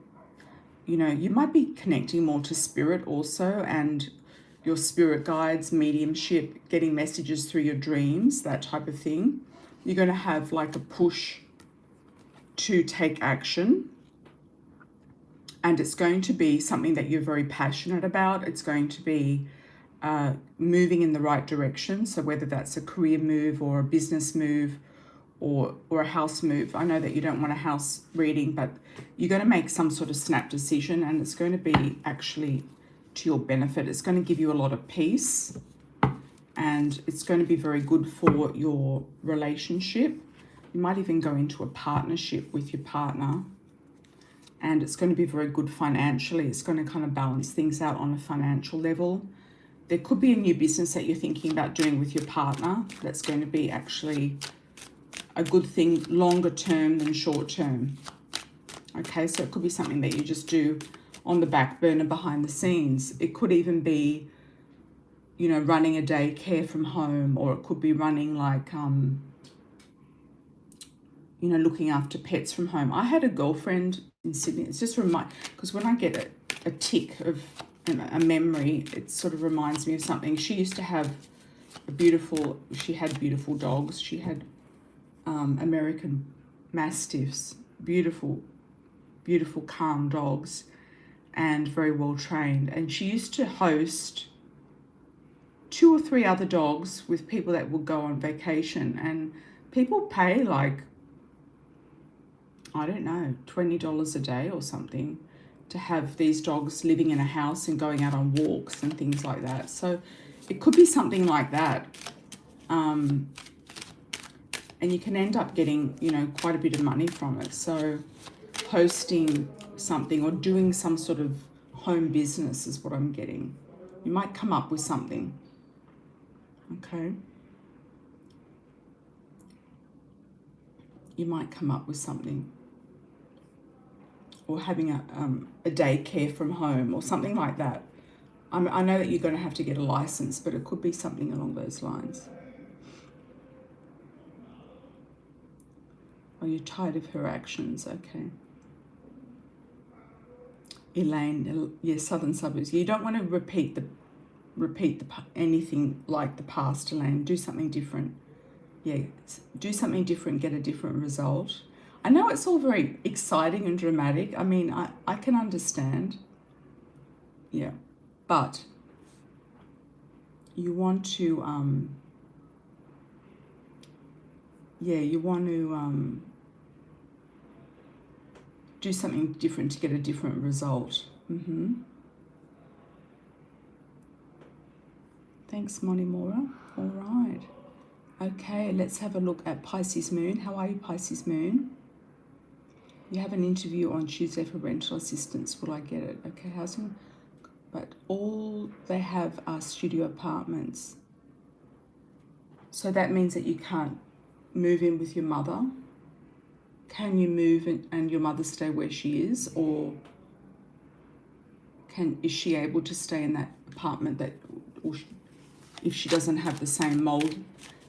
you know, you might be connecting more to spirit also, and your spirit guides, mediumship, getting messages through your dreams, that type of thing. You're going to have like a push to take action. And it's going to be something that you're very passionate about. It's going to be moving in the right direction. So whether that's a career move or a business move or a house move. I know that you don't want a house reading, but you're going to make some sort of snap decision, and it's going to be actually to your benefit. It's going to give you a lot of peace, and it's going to be very good for your relationship. You might even go into a partnership with your partner, and it's going to be very good financially. It's going to kind of balance things out on a financial level. There could be a new business that you're thinking about doing with your partner that's going to be actually a good thing longer term than short term. Okay, so it could be something that you just do on the back burner behind the scenes. It could even be, you know, running a daycare from home, or it could be running like, you know, looking after pets from home. I had a girlfriend in Sydney. It's just because when I get a tick of a memory, it sort of reminds me of something. She used to have she had beautiful dogs. She had American Mastiffs, beautiful, calm dogs, and very well trained. And she used to host 2 or 3 other dogs with people that would go on vacation, and people pay like, I don't know, $20 a day or something to have these dogs living in a house and going out on walks and things like that. So it could be something like that. And you can end up getting, you know, quite a bit of money from it. So hosting something or doing some sort of home business is what I'm getting. You might come up with something. Okay. You might come up with something. Or having a daycare from home or something like that. I know that you're going to have to get a license, but it could be something along those lines. Oh, you're tired of her actions. Okay. Elaine, yeah, southern suburbs. You don't want to repeat anything like the past, Elaine. Do something different. Yeah, do something different, get a different result. I know it's all very exciting and dramatic. I mean, I can understand. Yeah, but you want to, you want to do something different to get a different result. Thanks, Moni Mora. All right. Okay, let's have a look at Pisces Moon. How are you, Pisces Moon? You have an interview on Tuesday for rental assistance. Will I get it? Okay, housing. But all they have are studio apartments. So that means that you can't move in with your mother. Can you move and your mother stay where she is? Or is she able to stay in that apartment if she doesn't have the same mold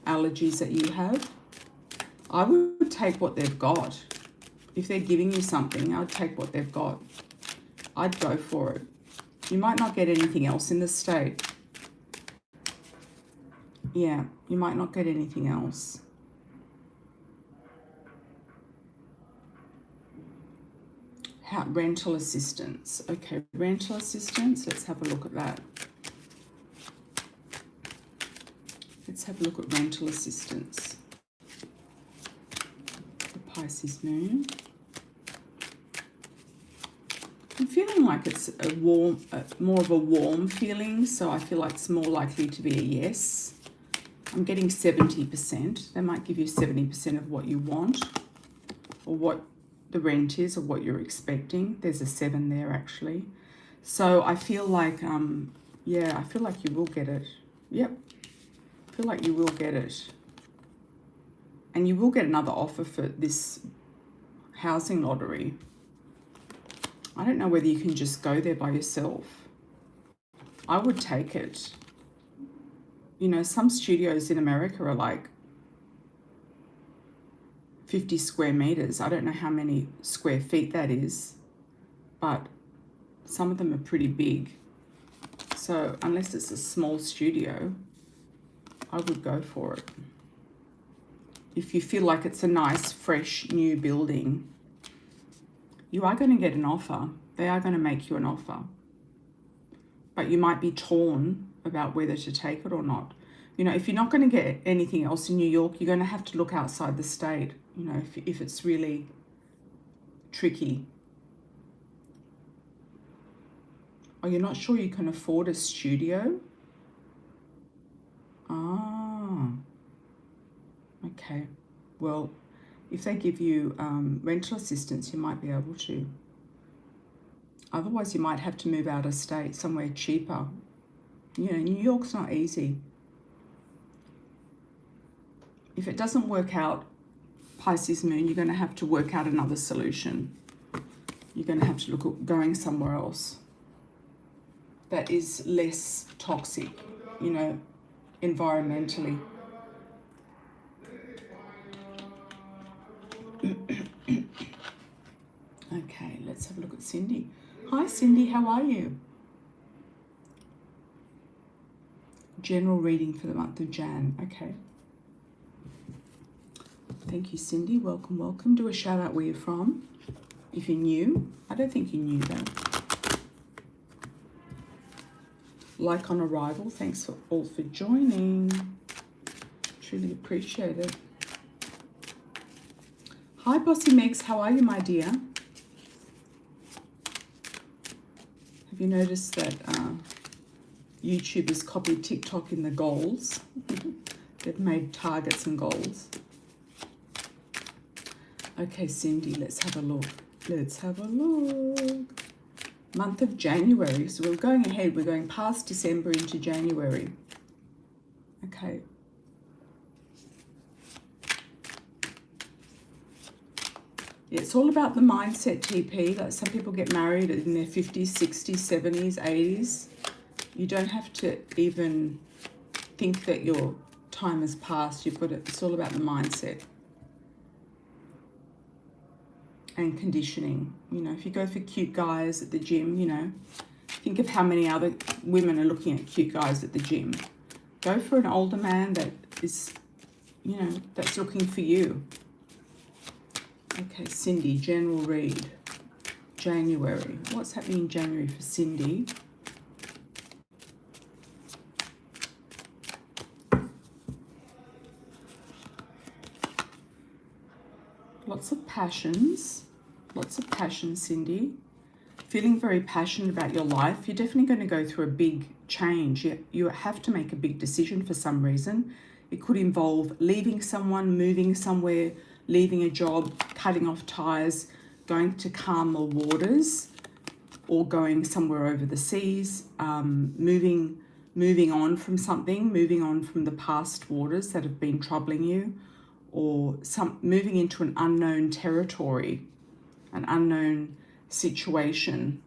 allergies that you have? I would take what they've got. If they're giving you something, I'd take what they've got. I'd go for it. You might not get anything else in the state. Yeah, you might not get anything else. Rental assistance. Okay, rental assistance. Let's have a look at that. Let's have a look at rental assistance. The Pisces Moon. I'm feeling like it's a warm, more of a warm feeling, so I feel like it's more likely to be a yes. I'm getting 70%. They might give you 70% of what you want, or what the rent is, or what you're expecting. There's a 7 there actually. So I feel like, I feel like you will get it. Yep. I feel like you will get it. And you will get another offer for this housing lottery. I don't know whether you can just go there by yourself. I would take it. You know, some studios in America are like 50 square meters. I don't know how many square feet that is, but some of them are pretty big. So unless it's a small studio, I would go for it. If you feel like it's a nice, fresh, new building, you are going to get an offer. They are going to make you an offer. But you might be torn about whether to take it or not. You know, if you're not going to get anything else in New York, you're going to have to look outside the state, you know, if it's really tricky. Oh, you're not sure you can afford a studio? Ah, okay. Well, if they give you rental assistance, you might be able to. Otherwise, you might have to move out of state, somewhere cheaper. You know, New York's not easy. If it doesn't work out, Pisces Moon, you're going to have to work out another solution. You're going to have to look at going somewhere else that is less toxic, you know, environmentally. Okay, let's have a look at Cindy. Hi, Cindy, how are you? General reading for the month of Jan. Okay. Thank you, Cindy. Welcome, welcome. Do a shout out where you're from. If you're new, I don't think you're new though. Like on arrival. Thanks for all for joining. Truly appreciate it. Hi, Bossy Megs. How are you, my dear? Have you noticed that YouTube has copied TikTok in the goals? They've made targets and goals. Okay, Cindy, let's have a look. Let's have a look. Month of January. So we're going ahead. We're going past December into January. Okay. Yeah, it's all about the mindset, TP. Like some people get married in their 50s, 60s, 70s, 80s. You don't have to even think that your time has passed. You've got it's all about the mindset. And conditioning. You know, if you go for cute guys at the gym, you know, think of how many other women are looking at cute guys at the gym. Go for an older man that is, you know, that's looking for you. Okay, Cindy, general read. January. What's happening in January for Cindy? Lots of passions. Lots of passion, Cindy. Feeling very passionate about your life. You're definitely going to go through a big change. You have to make a big decision for some reason. It could involve leaving someone, moving somewhere, leaving a job, cutting off ties, going to calmer waters, or going somewhere over the seas, moving on from something, moving on from the past waters that have been troubling you, or moving into an unknown territory, an unknown situation.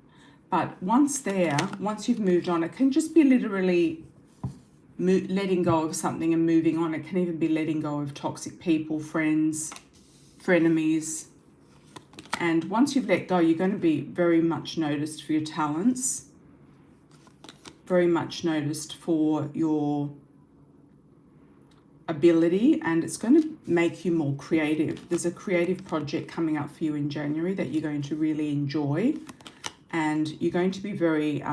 But once you've moved on, it can just be literally letting go of something and moving on. It can even be letting go of toxic people, friends, frenemies. And once you've let go, you're going to be very much noticed for your talents, very much noticed for your ability, and it's going to make you more creative. There's a creative project coming up for you in January that you're going to really enjoy, and you're going to be very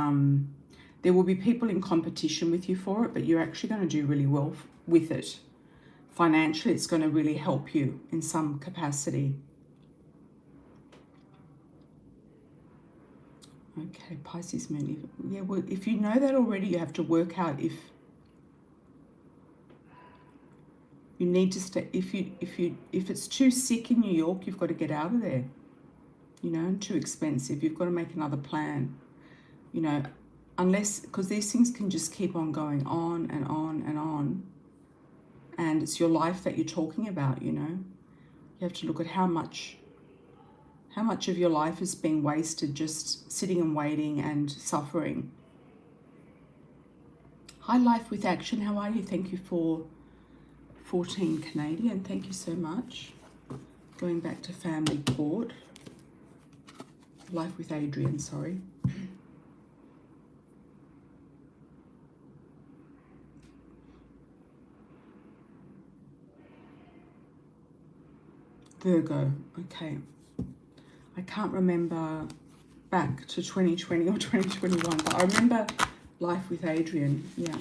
there will be people in competition with you for it, but you're actually going to do really well with it. Financially, it's going to really help you in some capacity. Okay, Pisces Moon. Yeah, well, if you know that already, you have to work out if you need to stay. If it's too sick in New York, you've got to get out of there. You know, and too expensive. You've got to make another plan. You know, unless, because these things can just keep on going on and on and on. And it's your life that you're talking about, you know. You have to look at how much of your life is being wasted just sitting and waiting and suffering. Hi, Life with Action. How are you? Thank you for 14 Canadian. Thank you so much. Going back to Family Court. Life with Adrian, sorry. Virgo, okay. I can't remember back to 2020 or 2021, but I remember Life with Adrian, yeah.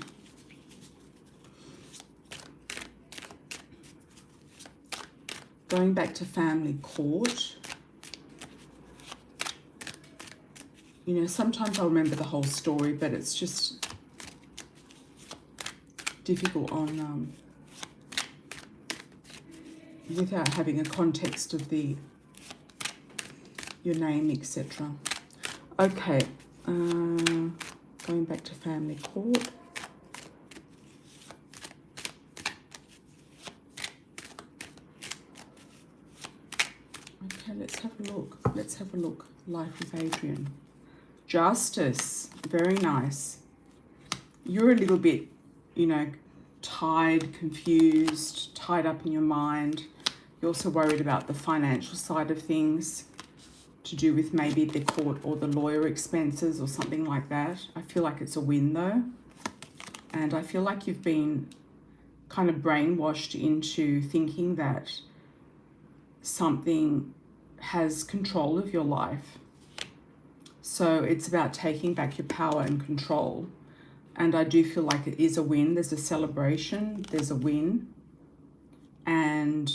Going back to Family Court. You know, sometimes I'll remember the whole story, but it's just difficult on without having a context of your name, etc. Okay, going back to Family Court. Okay, let's have a look. Let's have a look. Life with Adrian. Justice, very nice. You're a little bit, you know, tired, confused, tied up in your mind. You're also worried about the financial side of things, to do with maybe the court or the lawyer expenses or something like that. I feel like it's a win though. And I feel like you've been kind of brainwashed into thinking that something has control of your life. So it's about taking back your power and control. And I do feel like it is a win. There's a celebration, there's a win, and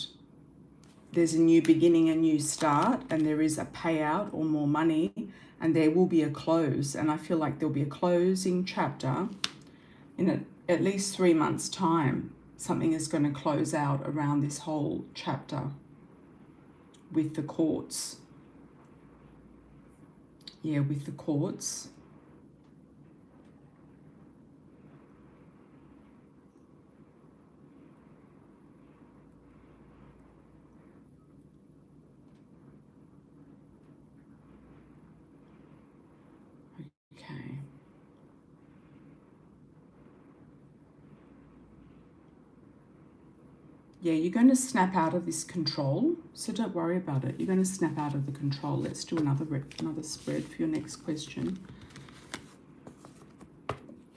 there's a new beginning, a new start, and there is a payout or more money, and there will be a close. And I feel like there'll be a closing chapter in at least 3 months' time. Something is going to close out around this whole chapter with the courts. Yeah, with the courts. Okay. Yeah, you're going to snap out of this control, so don't worry about it. You're going to snap out of the control. Let's do another spread for your next question.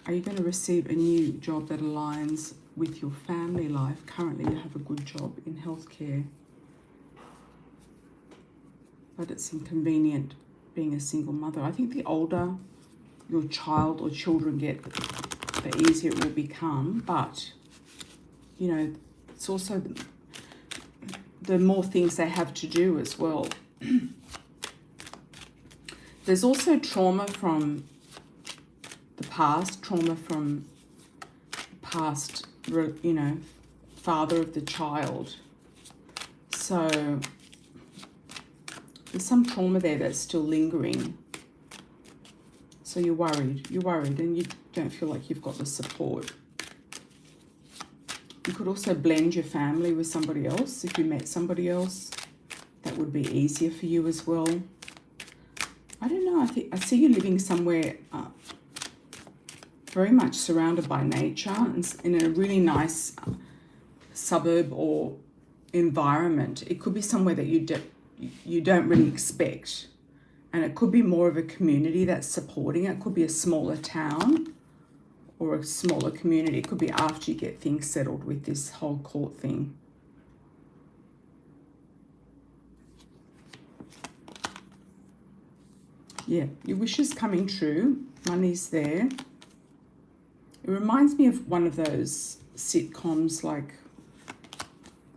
Are you going to receive a new job that aligns with your family life? Currently, you have a good job in healthcare, but it's inconvenient being a single mother. I think the older your child or children get, the easier it will become, but, you know, it's also the more things they have to do as well. There's also trauma from the past, you know, father of the child. So there's some trauma there that's still lingering. So you're worried, and you don't feel like you've got the support. You could also blend your family with somebody else. If you met somebody else, that would be easier for you as well. I don't know, I see you living somewhere very much surrounded by nature and in a really nice suburb or environment. It could be somewhere that you don't really expect. And it could be more of a community that's supporting it. It could be a smaller town or a smaller community. It could be after you get things settled with this whole court thing. Yeah, your wish is coming true. Money's there. It reminds me of one of those sitcoms like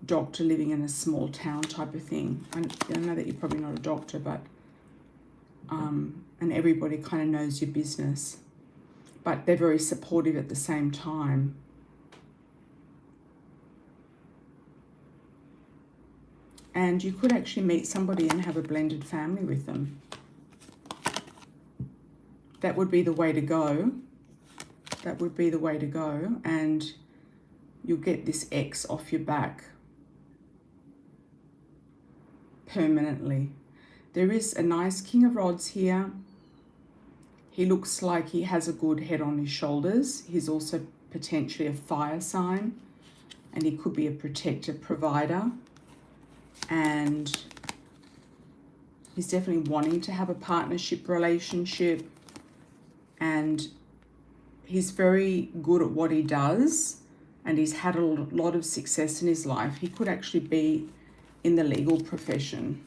Doctor Living in a Small Town type of thing. I know that you're probably not a doctor, but and everybody kind of knows your business, but they're very supportive at the same time. And you could actually meet somebody and have a blended family with them. That would be the way to go. That would be the way to go. And you'll get this ex off your back permanently. There is a nice King of Rods here. He looks like he has a good head on his shoulders. He's also potentially a fire sign, and he could be a protector, provider, and he's definitely wanting to have a partnership relationship, and he's very good at what he does, and he's had a lot of success in his life. He could actually be in the legal profession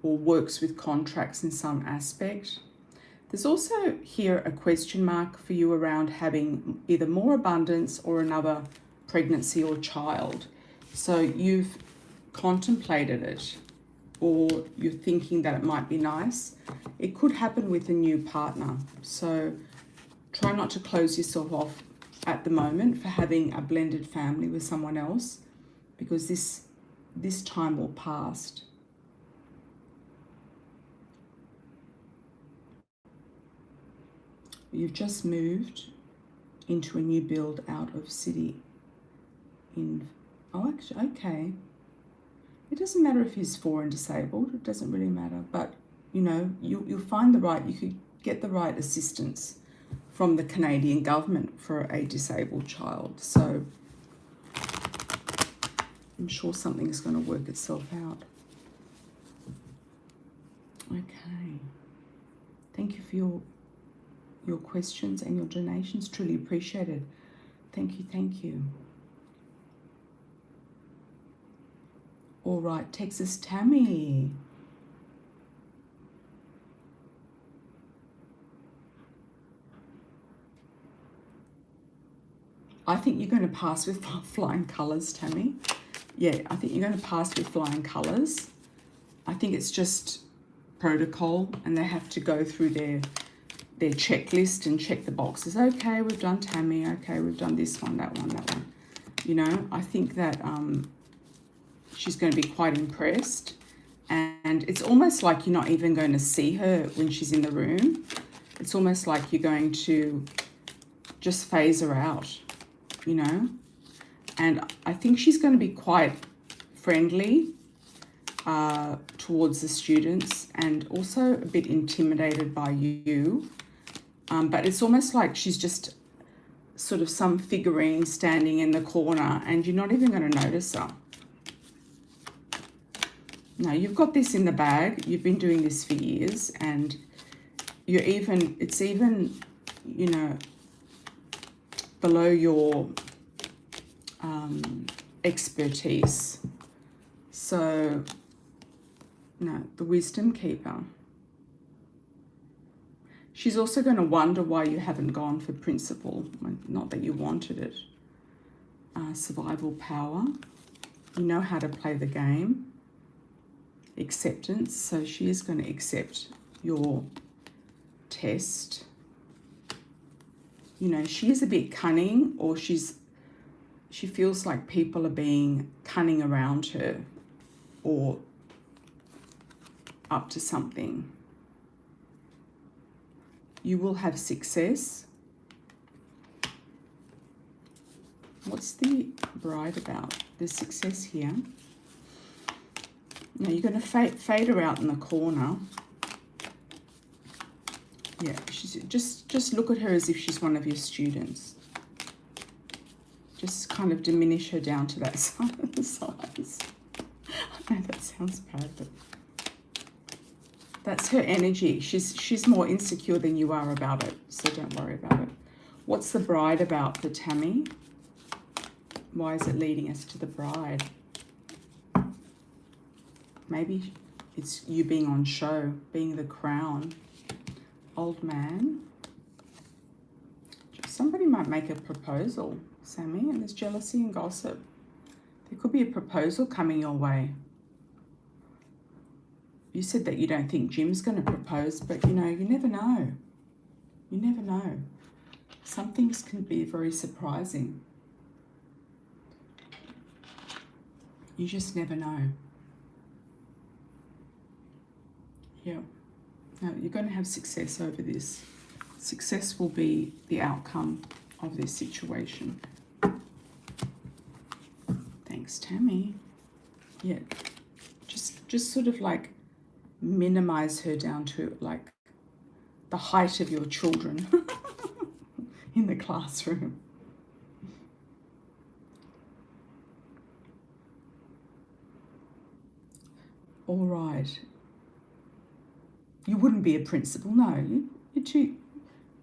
or works with contracts in some aspect. There's also here a question mark for you around having either more abundance or another pregnancy or child. So you've contemplated it, or you're thinking that it might be nice. It could happen with a new partner. So try not to close yourself off at the moment for having a blended family with someone else, because this time will pass. You've just moved into a new build out of city oh, actually, okay. It doesn't matter if he's 4 and disabled. It doesn't really matter. But, you know, you'll find you could get the right assistance from the Canadian government for a disabled child. So I'm sure something's going to work itself out. Okay. Thank you for your questions and your donations. Truly appreciated. Thank you, thank you. All right, Texas Tammy. I think you're going to pass with flying colours, Tammy. Yeah, I think you're going to pass with flying colours. I think it's just protocol, and they have to go through their checklist and check the boxes. Okay, we've done Tammy. Okay, we've done this one, that one, that one. You know, I think that she's going to be quite impressed, and it's almost like you're not even going to see her when she's in the room. It's almost like you're going to just phase her out, you know. And I think she's going to be quite friendly towards the students, and also a bit intimidated by you. But it's almost like she's just sort of some figurine standing in the corner, and you're not even going to notice her. No, you've got this in the bag. You've been doing this for years, and it's even, you know, below your expertise. So, no, the wisdom keeper. She's also going to wonder why you haven't gone for principal. Not that you wanted it. Survival power. You know how to play the game. Acceptance. So she is going to accept your test. You know, she is a bit cunning, or she feels like people are being cunning around her or up to something. You will have success. What's the bride about? There's success here. Now you're going to fade her out in the corner. Yeah, she's just look at her as if she's one of your students. Just kind of diminish her down to that size. I know that sounds bad, but that's her energy. She's more insecure than you are about it, so don't worry about it. What's the bride about for Tammy? Why is it leading us to the bride? Maybe it's you being on show, being the crown. Old man. Somebody might make a proposal, Sammy, and there's jealousy and gossip. There could be a proposal coming your way. You said that you don't think Jim's going to propose, but you know, you never know. You never know. Some things can be very surprising. You just never know. Yeah. No, you're going to have success over this. Success will be the outcome of this situation. Thanks, Tammy. Yeah, just sort of like minimize her down to like the height of your children in the classroom. All right. You wouldn't be a principal, no. You're too.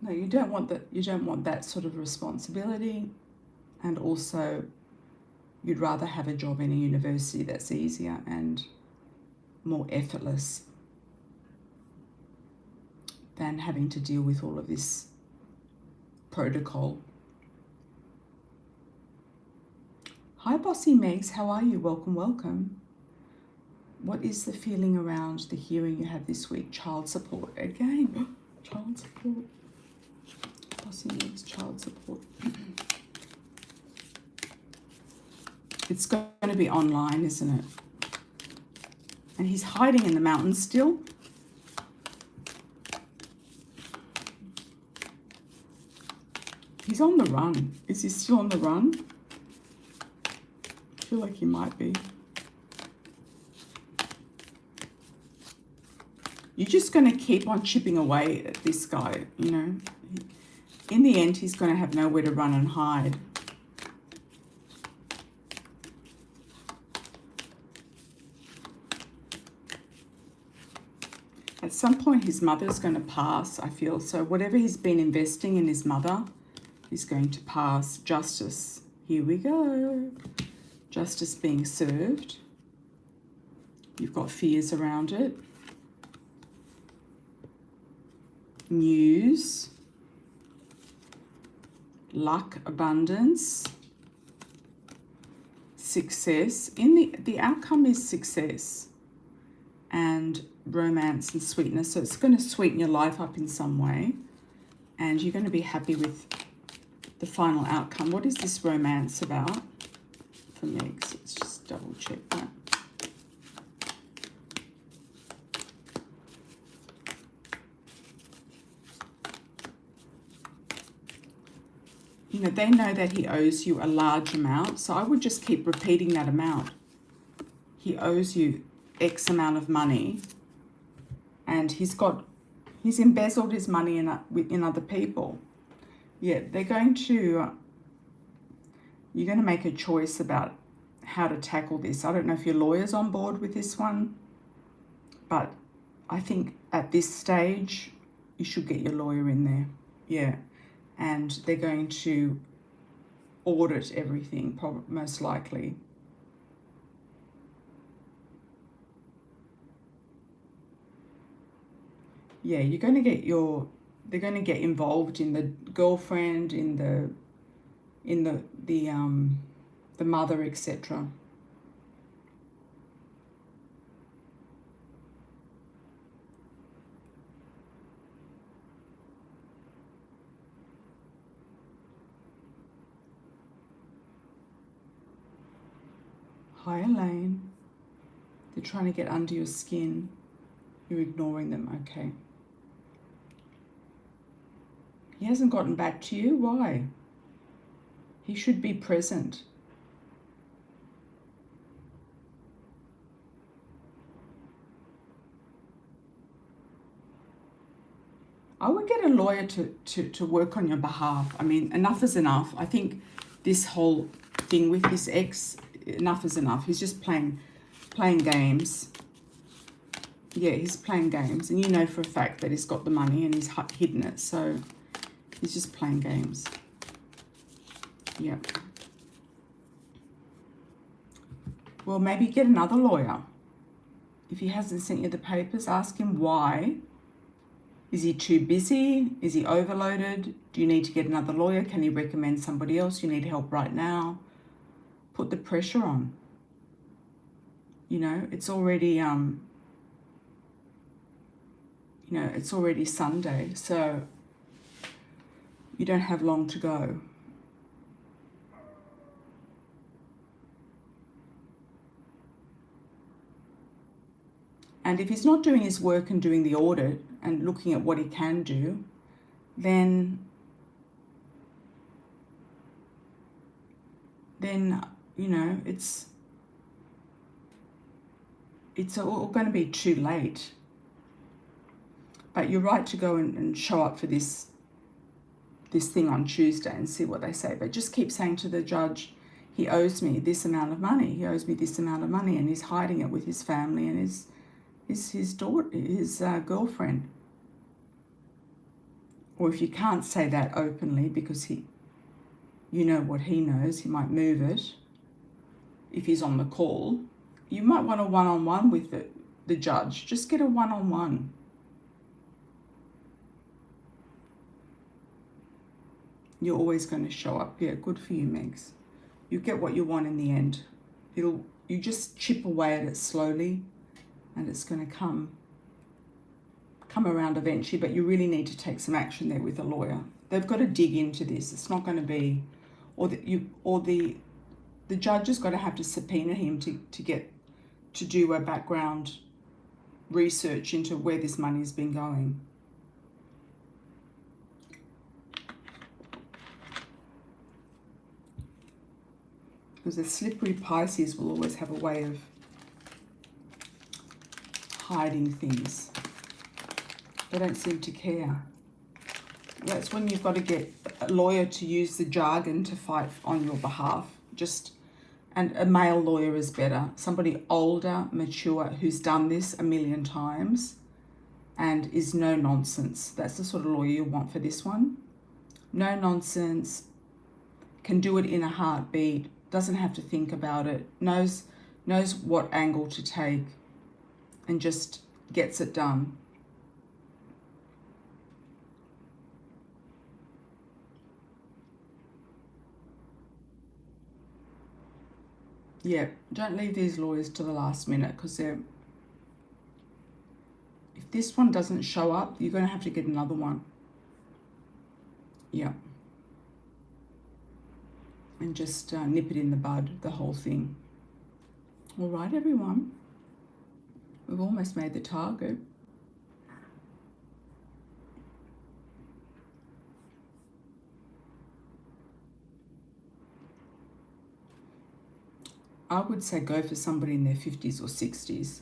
No, you don't want that. You don't want that sort of responsibility, and also, you'd rather have a job in a university that's easier and more effortless than having to deal with all of this protocol. Hi, Bossy Megs. How are you? Welcome, welcome. What is the feeling around the hearing you have this week? Child support. Again, child support. Bossy Megs, child support. It's going to be online, isn't it? And he's hiding in the mountains still. He's on the run. Is he still on the run? I feel like he might be. You're just going to keep on chipping away at this guy, you know. In the end, he's going to have nowhere to run and hide. At some point, his mother's going to pass, I feel. So whatever he's been investing in his mother is going to pass. Justice. Here we go. Justice being served. You've got fears around it. News. Luck, abundance. Success. The outcome is success and romance and sweetness. So it's going to sweeten your life up in some way. And you're going to be happy with the final outcome. What is this romance about for me? Let's just double check that. You know, they know that he owes you a large amount. So I would just keep repeating that amount. He owes you X amount of money. And he's embezzled his money in other people. Yeah, you're going to make a choice about how to tackle this. I don't know if your lawyer's on board with this one, but I think at this stage, you should get your lawyer in there. Yeah, and they're going to audit everything, most likely. Yeah, they're going to get involved in the girlfriend, in the mother, etc. Hi, Elaine. They're trying to get under your skin. You're ignoring them, okay. He hasn't gotten back to you. Why? He should be present. I would get a lawyer to work on your behalf. I mean, enough is enough. I think this whole thing with this ex, enough is enough. He's just playing games. Yeah, he's playing games. And you know for a fact that he's got the money and he's hidden it. So he's just playing games. Yeah. Well, maybe get another lawyer. If he hasn't sent you the papers, ask him why. Is he too busy? Is he overloaded? Do you need to get another lawyer? Can he recommend somebody else? You need help right now. Put the pressure on. You know, it's already it's already Sunday, so you don't have long to go. And if he's not doing his work and doing the audit and looking at what he can do, then you know, it's it's all going to be too late. But you're right to go and show up for this thing on Tuesday and see what they say. But just keep saying to the judge, he owes me this amount of money. He owes me this amount of money, and he's hiding it with his family and his daughter, his girlfriend. Or if you can't say that openly because you know what he knows, he might move it. If he's on the call, you might want a one-on-one with the judge. Just get a one-on-one. You're always going to show up. Yeah, good for you, Megs. You get what you want in the end. You just chip away at it slowly, and it's going to come around eventually. But you really need to take some action there with a lawyer. They've got to dig into this. It's not going to be, the judge has got to have to subpoena him to do a background research into where this money has been going. Because the slippery Pisces will always have a way of hiding things. They don't seem to care. That's when you've got to get a lawyer to use the jargon to fight on your behalf. And a male lawyer is better. Somebody older, mature, who's done this a million times and is no nonsense. That's the sort of lawyer you want for this one. No nonsense, can do it in a heartbeat, doesn't have to think about it, knows what angle to take, and just gets it done. Yeah, don't leave these lawyers to the last minute, because if this one doesn't show up, you're going to have to get another one. Yeah. And just nip it in the bud, the whole thing. All right, everyone. We've almost made the target. I would say go for somebody in their 50s or 60s.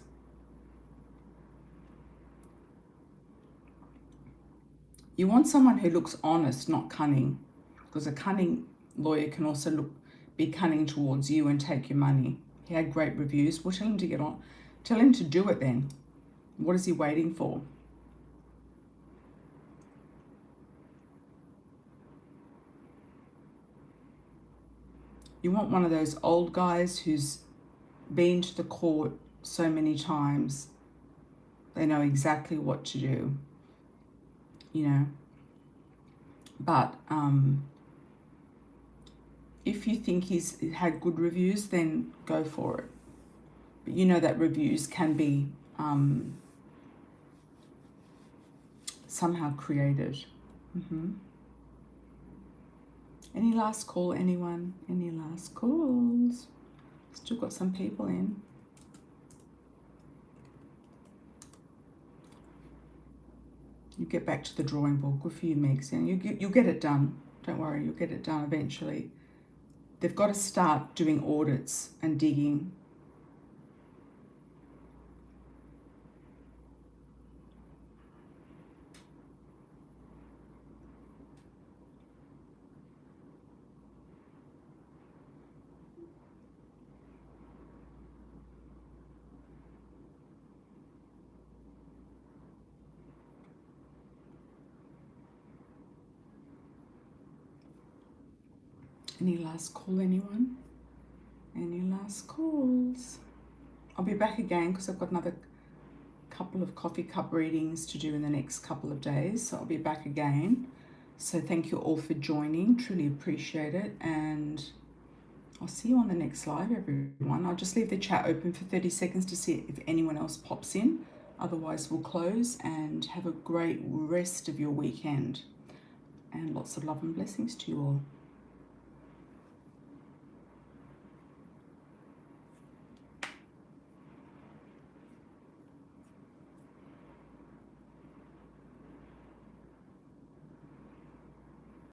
You want someone who looks honest, not cunning, because a cunning lawyer can also be cunning towards you and take your money. He had great reviews. Well, tell him to get on. Tell him to do it then. What is he waiting for? You want one of those old guys who's been to the court so many times. They know exactly what to do, you know. But if you think he's had good reviews, then go for it. But you know that reviews can be somehow created. Any last call, anyone? Any last calls? Still got some people in. You get back to the drawing board. Good for you, Megs. And you'll get it done. Don't worry, you'll get it done eventually. They've got to start doing audits and digging. Any last call, anyone? Any last calls? I'll be back again because I've got another couple of coffee cup readings to do in the next couple of days. So I'll be back again. So thank you all for joining. Truly appreciate it. And I'll see you on the next live, everyone. I'll just leave the chat open for 30 seconds to see if anyone else pops in. Otherwise, we'll close, and have a great rest of your weekend. And lots of love and blessings to you all.